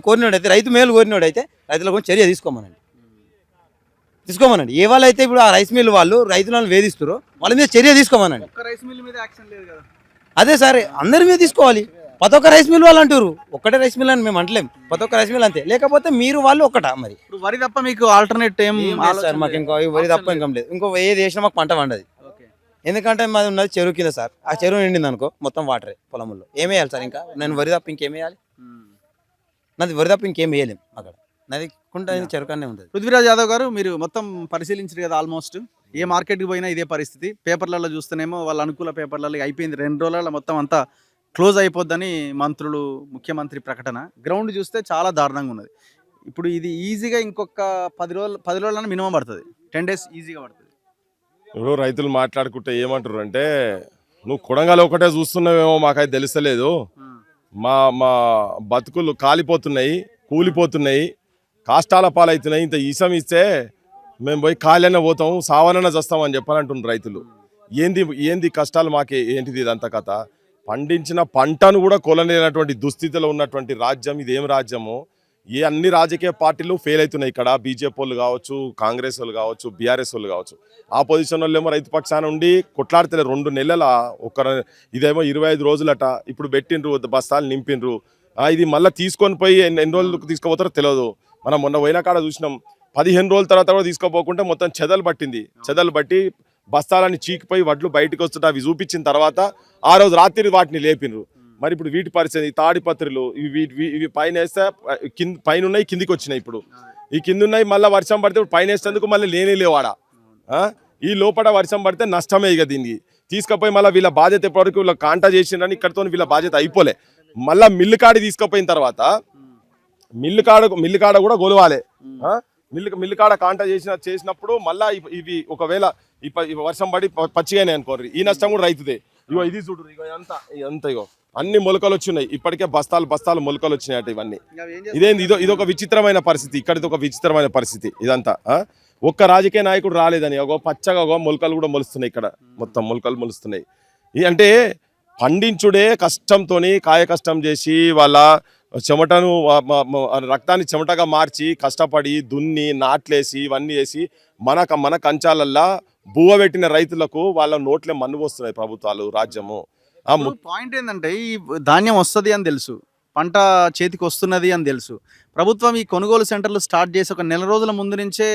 కోరినోడైతే రైతు మేలు కోరినోడైతే రైతుల కోసం చర్య తీసుకోమనండి. ఏ వాళ్ళైతే ఇప్పుడు ఆ రైస్ మిల్ వాళ్ళు రైతులను వేధిస్తారో వాళ్ళ మీద చర్య తీసుకోమనండి. అదే సార్, అందరి మీద తీసుకోవాలి. ప్రతి ఒక్క రైస్ మిల్ వాళ్ళు అంటారు, ఒక్కటే రైస్ మిల్ అని మేము అంటలేం, ప్రతి ఒక్క రైస్ మిల్ అంతే. లేకపోతే మీరు వాళ్ళు ఒక్కటా? మరి వరి తప్ప మీకు ఆల్టర్నేట్ ఏం సార్? మాకు ఇంకా వరి తప్ప ఇంకా లేదు. ఇంకో ఏది వేసినా మాకు పంట పండదు. ఎందుకంటే మాది ఉన్నది చెరువు కింద సార్. ఆ చెరువు నిండింది అనుకో మొత్తం వాటరే పొలంలో. ఏమేయాలి సార్? ఇంకా నేను వరి తప్ప ఇంకేమేయాలి? నాది వరి తప్ప ఇంకేం వేయలేము అక్కడ. నాది కుంట చెరుకనే ఉంటుంది. పృథ్వీరాజ్ యాదవ్ గారు, మీరు మొత్తం పరిశీలించారు కదా, ఆల్మోస్ట్ ఏ మార్కెట్కి పోయినా ఇదే పరిస్థితి. పేపర్లలో చూస్తేనేమో వాళ్ళ అనుకూల పేపర్లలో అయిపోయింది, 2 రోజులలో మొత్తం అంతా క్లోజ్ అయిపోద్దని మంత్రులు, ముఖ్యమంత్రి ప్రకటన. గ్రౌండ్ చూస్తే చాలా దారుణంగా ఉన్నది. ఇప్పుడు ఇది ఈజీగా ఇంకొక 10 రోజులన్నా మినిమం పడుతుంది, 10 days ఈజీగా పడుతుంది. ఇప్పుడు రైతులు మాట్లాడుకుంటే ఏమంటారు అంటే, నువ్వు కొడంగల్ ఒకటే చూస్తున్నావేమో మాకైతే తెలుస్తలేదు, మా బతుకులు కాలిపోతున్నాయి, కూలిపోతున్నాయి, కాష్టాల పాలవుతున్నాయి, ఇంత ఈసం ఇస్తే మేము పోయి ఖాళీనే పోతాం, సావనన్నా చేస్తామని చెప్పాలంటున్నారు రైతులు. ఏంది కష్టాలు మాకే, ఏంటిది ఇదంతా కథ? పండించిన పంటను కూడా కొనలేనటువంటి దుస్థితిలో ఉన్నటువంటి రాజ్యం ఇదేం రాజ్యము? అన్ని రాజకీయ పార్టీలు ఫెయిల్ అవుతున్నాయి ఇక్కడ. బీజేపీ వాళ్ళు కావచ్చు, కాంగ్రెస్ వాళ్ళు కావచ్చు, బీఆర్ఎస్ వాళ్ళు కావచ్చు. ఆపోజిషన్ వాళ్ళు ఏమో రైతు పక్షాన ఉండి కొట్లాడితే 2 నెలల ఇదేమో 25 రోజులట. ఇప్పుడు పెట్టిండ్రు, బస్తాలు నింపిండ్రు. ఇది మళ్ళీ తీసుకొని పోయి ఎన్ని రోజులకు తీసుకుపోతారో తెలియదు. మనం మొన్న పోయిన కాడ చూసినాం, 15 రోజుల తర్వాత కూడా తీసుకోపోకుంటే మొత్తం చెదలు పట్టింది. చెదలు బట్టి బస్తాలని చీకిపోయి వడ్లు బయటకు వస్తుంటే అవి చూపించిన తర్వాత ఆ రోజు రాత్రి వాటిని లేపినరు. మరి ఇప్పుడు వీటి పరిస్థితి, తాడిపత్రులు ఇవి పైన వేస్తే పైన ఉన్నాయి, కిందికి వచ్చినాయి. ఇప్పుడు ఈ కింద ఉన్నాయి, మళ్ళీ వర్షం పడితే పైన వేసేందుకు మళ్ళీ లేవాడ ఈ లోపల వర్షం పడితే నష్టమే ఇక దీనికి తీసుకుపోయి మళ్ళీ వీళ్ళ బాధ్యత ఎప్పటివరకు వీళ్ళ కాంటా చేసిండ్రని ఇక్కడతో వీళ్ళ బాధ్యత అయిపోలే. మళ్ళీ మిల్లు కాడి తీసుకుపోయిన తర్వాత మిల్లు కాడ కూడా గొలవాలి. మిల్లు కాడ కాంటా చేసినప్పుడు మళ్ళీ ఇవి ఒకవేళ ఈ వర్షం పడి పచ్చిగానే అనుకోర్రి, ఈ నష్టం కూడా రైతుదే. ఇగో ఇది చూడు, ఇగో అంతా ఇగో అన్ని మొలకలు వచ్చినాయి, ఇప్పటికే బస్తాలు మొలకలు వచ్చినాయట ఇవన్నీ. ఇదేంది ఇదొక విచిత్రమైన పరిస్థితి, ఇక్కడిది ఒక విచిత్రమైన పరిస్థితి ఇదంతా. ఒక్క రాజకీయ నాయకుడు రాలేదని ఒక పచ్చగా మొలకలు కూడా మొలుస్తున్నాయి, ఇక్కడ మొత్తం మొలకలు మొలుస్తున్నాయి. అంటే పండించుడే కష్టంతోని కాయ కష్టం చేసి వాళ్ళ చెమటను రక్తాన్ని చెమటగా మార్చి కష్టపడి దున్ని నాట్లేసి ఇవన్నీ వేసి మన కంచాలల్లా బువ్వ పెట్టిన రైతులకు వాళ్ళ నోట్లే మన్ను పోస్తున్నాయి ప్రభుత్వాలు, రాజ్యము. పాయింట్ ఏంటంటే ఈ ధాన్యం వస్తుంది అని తెలుసు, పంట చేతికి వస్తున్నది అని తెలుసు. ప్రభుత్వం ఈ కొనుగోలు సెంటర్లు స్టార్ట్ చేసి ఒక నెల రోజుల ముందు నుంచే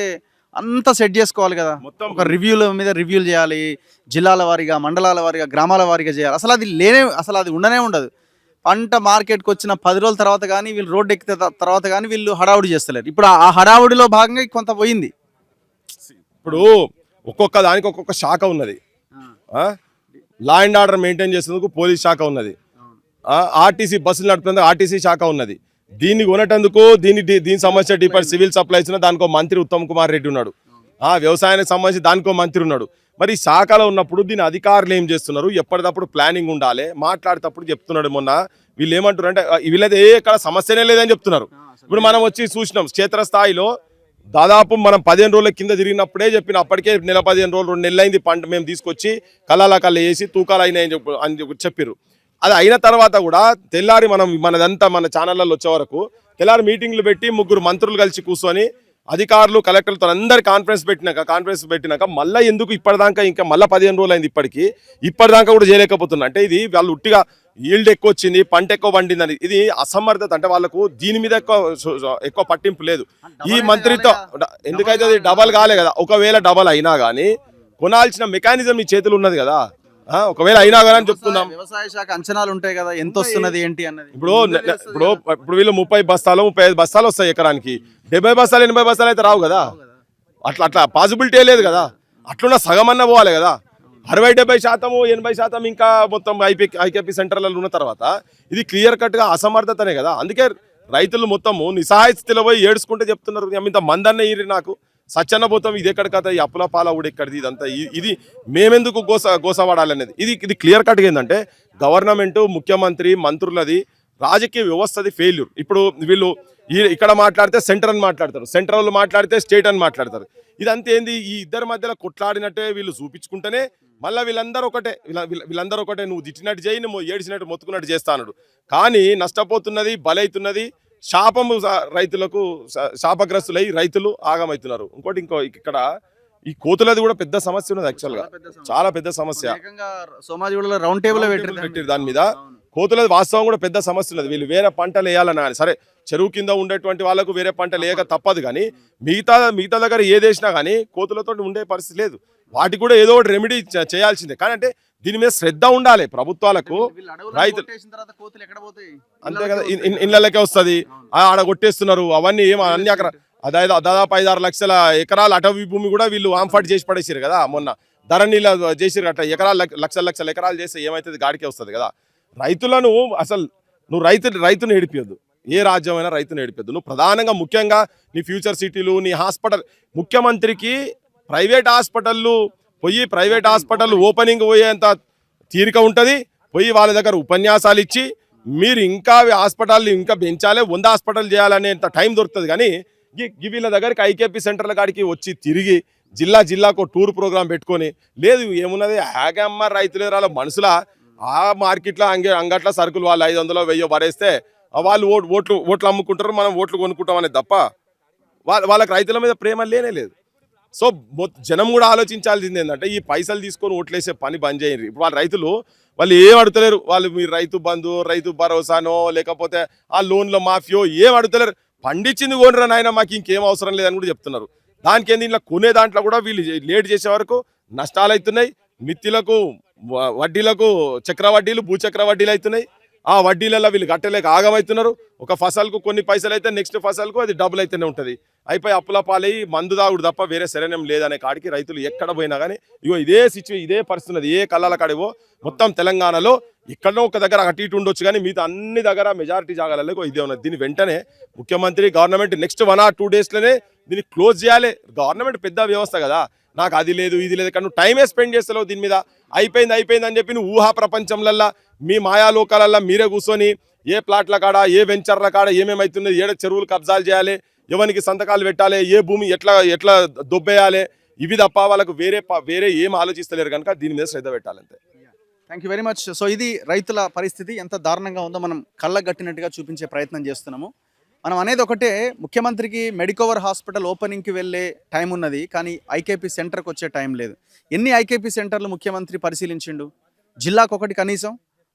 అంతా సెట్ చేసుకోవాలి కదా. మొత్తం ఒక రివ్యూల మీద రివ్యూలు చేయాలి, జిల్లాల వారీగా, మండలాల వారీగా, గ్రామాల వారీగా చేయాలి. అసలు అది ఉండనే ఉండదు. పంట మార్కెట్కి వచ్చిన 10 రోజుల తర్వాత కానీ వీళ్ళు రోడ్డు ఎక్కితే తర్వాత కానీ వీళ్ళు హడావుడి చేస్తలేరు. ఇప్పుడు ఆ హడావుడిలో భాగంగా కొంత పోయింది. ఇప్పుడు ఒక్కొక్క దానికి ఒక్కొక్క శాఖ ఉన్నది. లా అండ్ ఆర్డర్ మెయింటైన్ చేసేందుకు పోలీస్ శాఖ ఉన్నది, ఆర్టీసీ బస్సులు నడుపుతుంది ఆర్టీసీ శాఖ ఉన్నది. దీన్ని కొనేటందుకు దీని సంబంధించిన డిపార్ట్మెంట్ సివిల్ సప్లైస్ దానికో మంత్రి ఉత్తమ్ కుమార్ రెడ్డి ఉన్నాడు, వ్యవసాయానికి సంబంధించి దానికో మంత్రి ఉన్నాడు. మరి శాఖలో ఉన్నప్పుడు దీని అధికారులు ఏం చేస్తున్నారు, ఎప్పటికప్పుడు ప్లానింగ్ ఉండాలి. మాట్లాడేటప్పుడు చెప్తున్నాడు మొన్న వీళ్ళు ఏమంటారు అంటే వీళ్ళది ఎక్కడ సమస్యనే లేదని చెప్తున్నారు. ఇప్పుడు మనం వచ్చి చూసినాం క్షేత్రస్థాయిలో దాదాపు మనం 15 రోజుల కింద తిరిగినప్పుడే చెప్పిన, అప్పటికే నెల 15 రోజులు 2 నెలలు అయింది పంట మేము తీసుకొచ్చి కళ్ళ వేసి తూకాలు అయినాయని చెప్పారు. అది అయిన తర్వాత కూడా తెల్లారి మనదంతా మన ఛానళ్ళలో వచ్చే వరకు తెల్లారి మీటింగ్లు పెట్టి 3 మంత్రులు కలిసి కూర్చొని అధికారులు కలెక్టర్లతో అందరు కాన్ఫరెన్స్ పెట్టినాక మళ్ళీ ఎందుకు ఇప్పటిదాకా ఇంకా మళ్ళీ 15 రోజులు అయింది ఇప్పటిదాకా కూడా చేయలేకపోతున్నా. అంటే ఇది వాళ్ళు ఉట్టిగా ఈల్డ్ ఎక్కువ వచ్చింది, పంట ఎక్కువ పండిందని, ఇది అసమర్థత. అంటే వాళ్ళకు దీని మీద ఎక్కువ పట్టింపు లేదు. ఈ మంత్రితో ఎందుకైతే అది డబల్ కాలే కదా, ఒకవేళ డబల్ అయినా కానీ కొనాల్సిన మెకానిజం ఈ చేతులు ఉన్నది కదా. ఒకవేళ అయినా కానీ చెప్తున్నాం, వ్యవసాయ శాఖ అంచనాలు ఉంటాయి కదా, ఎంత వస్తున్నది ఏంటి అన్నది. ఇప్పుడు వీళ్ళు 30 బస్తాలు 35 బస్తాలు వస్తాయి ఎకరానికి, 70 బస్తాలు 80 బస్తాలు అయితే రావు కదా. అట్లా పాసిబిలిటీ లేదు కదా. అట్లున్న సగం అన్న పోవాలి కదా. 60-70% 80% ఇంకా మొత్తం ఐకేపీ సెంటర్లలో ఉన్న తర్వాత ఇది క్లియర్ కట్గా అసమర్థతనే కదా. అందుకే రైతులు మొత్తము నిస్సహాయ స్థితిలో పోయి ఏడ్చుకుంటే చెప్తున్నారు, ఇంత మందన్న ఈరి నాకు సచ్చన్న పోతాం, ఇది ఎక్కడ కథ, ఈ అప్పుల పాల కూడా ఎక్కడిది, ఇదంతా ఇది మేమెందుకు గోసవాడాలి అనేది ఇది క్లియర్ కట్గా ఏంటంటే గవర్నమెంట్, ముఖ్యమంత్రి, మంత్రులది రాజకీయ వ్యవస్థది ఫెయిల్యూర్. ఇప్పుడు వీళ్ళు ఇక్కడ మాట్లాడితే సెంటర్ అని మాట్లాడతారు, సెంట్రల్ వాళ్ళు మాట్లాడితే స్టేట్ అని మాట్లాడతారు. ఇదంతా ఏంది, ఈ ఇద్దరి మధ్యలో కొట్లాడినట్టే వీళ్ళు చూపించుకుంటేనే మళ్ళీ వీళ్ళందరూ ఒకటే నువ్వు తిట్టినట్టు చేయి, నువ్వు ఏడిచినట్టు మొత్తుకున్నట్టు చేస్తాడు. కానీ నష్టపోతున్నది, బలైతున్నది శాపము, రైతులకు శాపగ్రస్తులై రైతులు ఆగమవుతున్నారు. ఇక్కడ ఈ కోతులది కూడా పెద్ద సమస్య ఉన్నది, యాక్చువల్గా చాలా పెద్ద సమస్య. సోమాజిగూడలో రౌండ్ టేబుల్ పెట్టారు దాని మీద. కోతులది వాస్తవం కూడా పెద్ద సమస్య ఉన్నది. వీళ్ళు వేరే పంటలు వేయాలని సరే, చెరువు కింద ఉండేటువంటి వాళ్ళకు వేరే పంటలు వేయక తప్పదు, కానీ మిగతా దగ్గర ఏది వేసినా కానీ కోతులతో ఉండే పరిస్థితి లేదు. వాటికి కూడా ఏదో ఒకటి రెమెడీ చేయాల్సిందే. కానీ అంటే దీని మీద శ్రద్ధ ఉండాలి ప్రభుత్వాలకు. రైతులు అంతే కదా, ఇళ్ళకే వస్తుంది, ఆడ కొట్టేస్తున్నారు అవన్నీ అన్ని అక్కడ దాదాపు 5-6 లక్షల ఎకరాల అటవీ భూమి కూడా వీళ్ళు ఆంఫాట్ చేసి పడేసారు కదా. మొన్న ధరణిలో చేసిరు అట్లా ఎకరాలు లక్షల ఎకరాలు చేస్తే ఏమైతుంది, గాడికే వస్తుంది కదా. రైతులను అసలు నువ్వు రైతును ఏడిపియొద్దు, ఏ రాజ్యమైనా రైతును ఏడిపియొద్దు. నువ్వు ప్రధానంగా ముఖ్యంగా నీ ఫ్యూచర్ సిటీలు, నీ హాస్పిటల్, ముఖ్యమంత్రికి ప్రైవేట్ హాస్పిటల్ ఓపెనింగ్ పోయేంత తీరిక ఉంటుంది. పోయి వాళ్ళ దగ్గర ఉపన్యాసాలు ఇచ్చి మీరు ఇంకా హాస్పిటల్ ఇంకా పెంచాలి, 100 హాస్పిటల్ చేయాలనేంత టైం దొరుకుతుంది. కానీ వీళ్ళ దగ్గరికి ఐకేపీ సెంటర్ల కాడికి వచ్చి తిరిగి జిల్లాకు టూర్ ప్రోగ్రామ్ పెట్టుకొని లేదు ఏమున్నది, ఆగమ్మ రైతులు రాల మనుషుల ఆ మార్కెట్లో అంగట్ల సరుకులు వాళ్ళు 500 1000 పడేస్తే వాళ్ళు ఓట్లు అమ్ముకుంటారు, మనం ఓట్లు కొనుక్కుంటాం అనేది తప్ప వాళ్ళకి రైతుల మీద ప్రేమ లేదు. సో జనం కూడా ఆలోచించాల్సింది ఏంటంటే ఈ పైసలు తీసుకొని ఓట్లేసే పని బంద్ చేయండి. ఇప్పుడు వాళ్ళు ఏం అడుగుతలేరు, వాళ్ళు మీరు రైతు బంధు, రైతు భరోసానో లేకపోతే ఆ లోన్ల మాఫియో ఏం అడుగుతలేరు. పండించింది కొనరా నాయన, మాకు ఇంకేం అవసరం లేదని కూడా చెప్తున్నారు. దానికి ఏంది, ఇలా కొనే దాంట్లో కూడా వీళ్ళు లేట్ చేసే వరకు నష్టాలు అవుతున్నాయి. మిత్తిలకు వడ్డీలకు చక్రవడ్డీలు, భూచక్ర వడ్డీలు అవుతున్నాయి. ఆ వడ్డీలలో వీళ్ళు కట్టలేక ఆగమవుతున్నారు. ఒక ఫసల్కు కొన్ని పైసలు అయితే నెక్స్ట్ ఫసల్కు అది డబుల్ అయితేనే ఉంటుంది. అయిపోయి అప్పుల పాలయ్యి మందు తాగుడు తప్ప వేరే శరణ్యం లేదనే కాడికి రైతులు ఎక్కడ పోయినా కానీ ఇగో ఇదే పరిస్థితి ఉన్నది. ఏ కళ్ళల కాడివో మొత్తం తెలంగాణలో ఎక్కడో ఒక దగ్గర అటు ఇటు ఉండొచ్చు కానీ మిగతా అన్ని దగ్గర మెజారిటీ జాగాలలో ఇదే ఉన్నది. దీని వెంటనే ముఖ్యమంత్రి గవర్నమెంట్ నెక్స్ట్ 1 or 2 daysలోనే దీన్ని క్లోజ్ చేయాలి. గవర్నమెంట్ పెద్ద వ్యవస్థ కదా, నాకు అది లేదు ఇది లేదు కానీ నువ్వు టైమే స్పెండ్ చేస్తలేవు దీని మీద. అయిపోయింది అని చెప్పి నువ్వు ఊహా ప్రపంచంలల్లా మీ మాయాలోకాలల్లో మీరే కూర్చొని ఏ ప్లాట్ల కాడ ఏ వెంచర్ల కాడ ఏమేమవుతున్నది, ఏడ చెరువులు కబ్జాలు చేయాలి, ఎవరికి సంతకాలు పెట్టాలి, ఏ భూమి ఎట్లా దొబ్బేయాలి, ఇవి తప్ప వాళ్ళకు వేరే ఏం ఆలోచిస్తలేరు కనుక దీని మీద శ్రద్ధ పెట్టాలంతే. Thank you very much. So ఇది రైతుల పరిస్థితి ఎంత దారుణంగా ఉందో మనం కళ్ళగట్టినట్టుగా చూపించే ప్రయత్నం చేస్తున్నాము. మనం అనేది ఒకటే, ముఖ్యమంత్రికి మెడికవర్ హాస్పిటల్ ఓపెనింగ్కి వెళ్ళే టైం ఉన్నది కానీ ఐకేపీ సెంటర్కి వచ్చే టైం లేదు. ఎన్ని ఐకేపీ సెంటర్లు ముఖ్యమంత్రి పరిశీలించిండు? జిల్లాకు ఒకటి కనీసం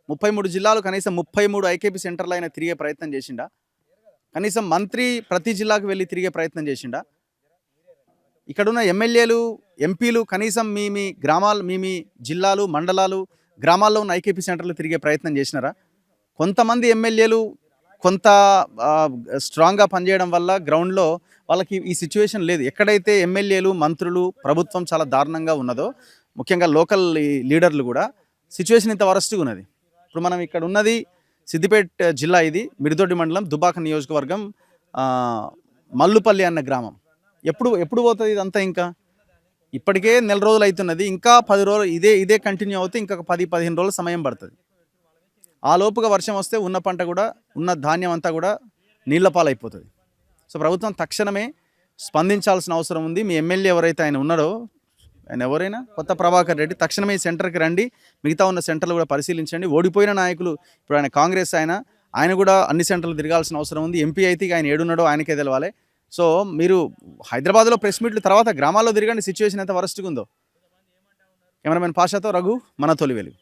33 జిల్లాలు కనీసం 33 ఐకేపీ సెంటర్లు అయినా తిరిగే ప్రయత్నం చేసిండా? కనీసం మంత్రి ప్రతి జిల్లాకు వెళ్ళి తిరిగే ప్రయత్నం చేసిండా? ఇక్కడున్న ఎమ్మెల్యేలు ఎంపీలు కనీసం మీ గ్రామాలు మీ జిల్లాలు మండలాలు గ్రామాల్లో ఉన్న ఐకేపీ సెంటర్లు తిరిగే ప్రయత్నం చేసినారా? కొంతమంది ఎమ్మెల్యేలు కొంత స్ట్రాంగ్గా పనిచేయడం వల్ల గ్రౌండ్లో వాళ్ళకి ఈ సిచ్యువేషన్ లేదు. ఎక్కడైతే ఎమ్మెల్యేలు మంత్రులు ప్రభుత్వం చాలా దారుణంగా ఉన్నదో ముఖ్యంగా లోకల్ లీడర్లు కూడా సిచ్యువేషన్ ఇంత వరస్ట్గా ఉన్నది. ఇప్పుడు మనం ఇక్కడ ఉన్నది సిద్దిపేట జిల్లా, ఇది మిడిదొడ్డి మండలం దుబ్బాక నియోజకవర్గం మల్లుపల్లి అన్న గ్రామం. ఎప్పుడు పోతుంది ఇదంతా? ఇంకా ఇప్పటికే 4 రోజులు అవుతున్నది, ఇంకా 10 రోజులు ఇదే కంటిన్యూ అవుతే ఇంకా 10-15 రోజుల సమయం పడుతుంది. ఆ లోపుగా వర్షం వస్తే ఉన్న పంట కూడా ఉన్న ధాన్యం అంతా కూడా నీళ్ల పాలైపోతుంది. సో ప్రభుత్వం తక్షణమే స్పందించాల్సిన అవసరం ఉంది. మీ ఎమ్మెల్యే ఎవరైతే ఆయన ఉన్నారో, ఆయన ఎవరైనా కొత్త ప్రభాకర్ రెడ్డి, తక్షణమే ఈ సెంటర్కి రండి, మిగతా ఉన్న సెంటర్లు కూడా పరిశీలించండి. ఓడిపోయిన నాయకులు, ఇప్పుడు ఆయన కాంగ్రెస్ ఆయన కూడా అన్ని సెంటర్లు తిరగాల్సిన అవసరం ఉంది. ఎంపీ అయితే ఆయన ఏడున్నాడో ఆయనకే తెలవాలి. సో మీరు హైదరాబాద్లో ప్రెస్ మీట్ల తర్వాత గ్రామాల్లో తిరగండి, సిచ్యువేషన్ ఎంత వరస్ట్గా ఉందో. కెమెరామెన్ పాషాతో రఘు, మన తొలి వెలుగు.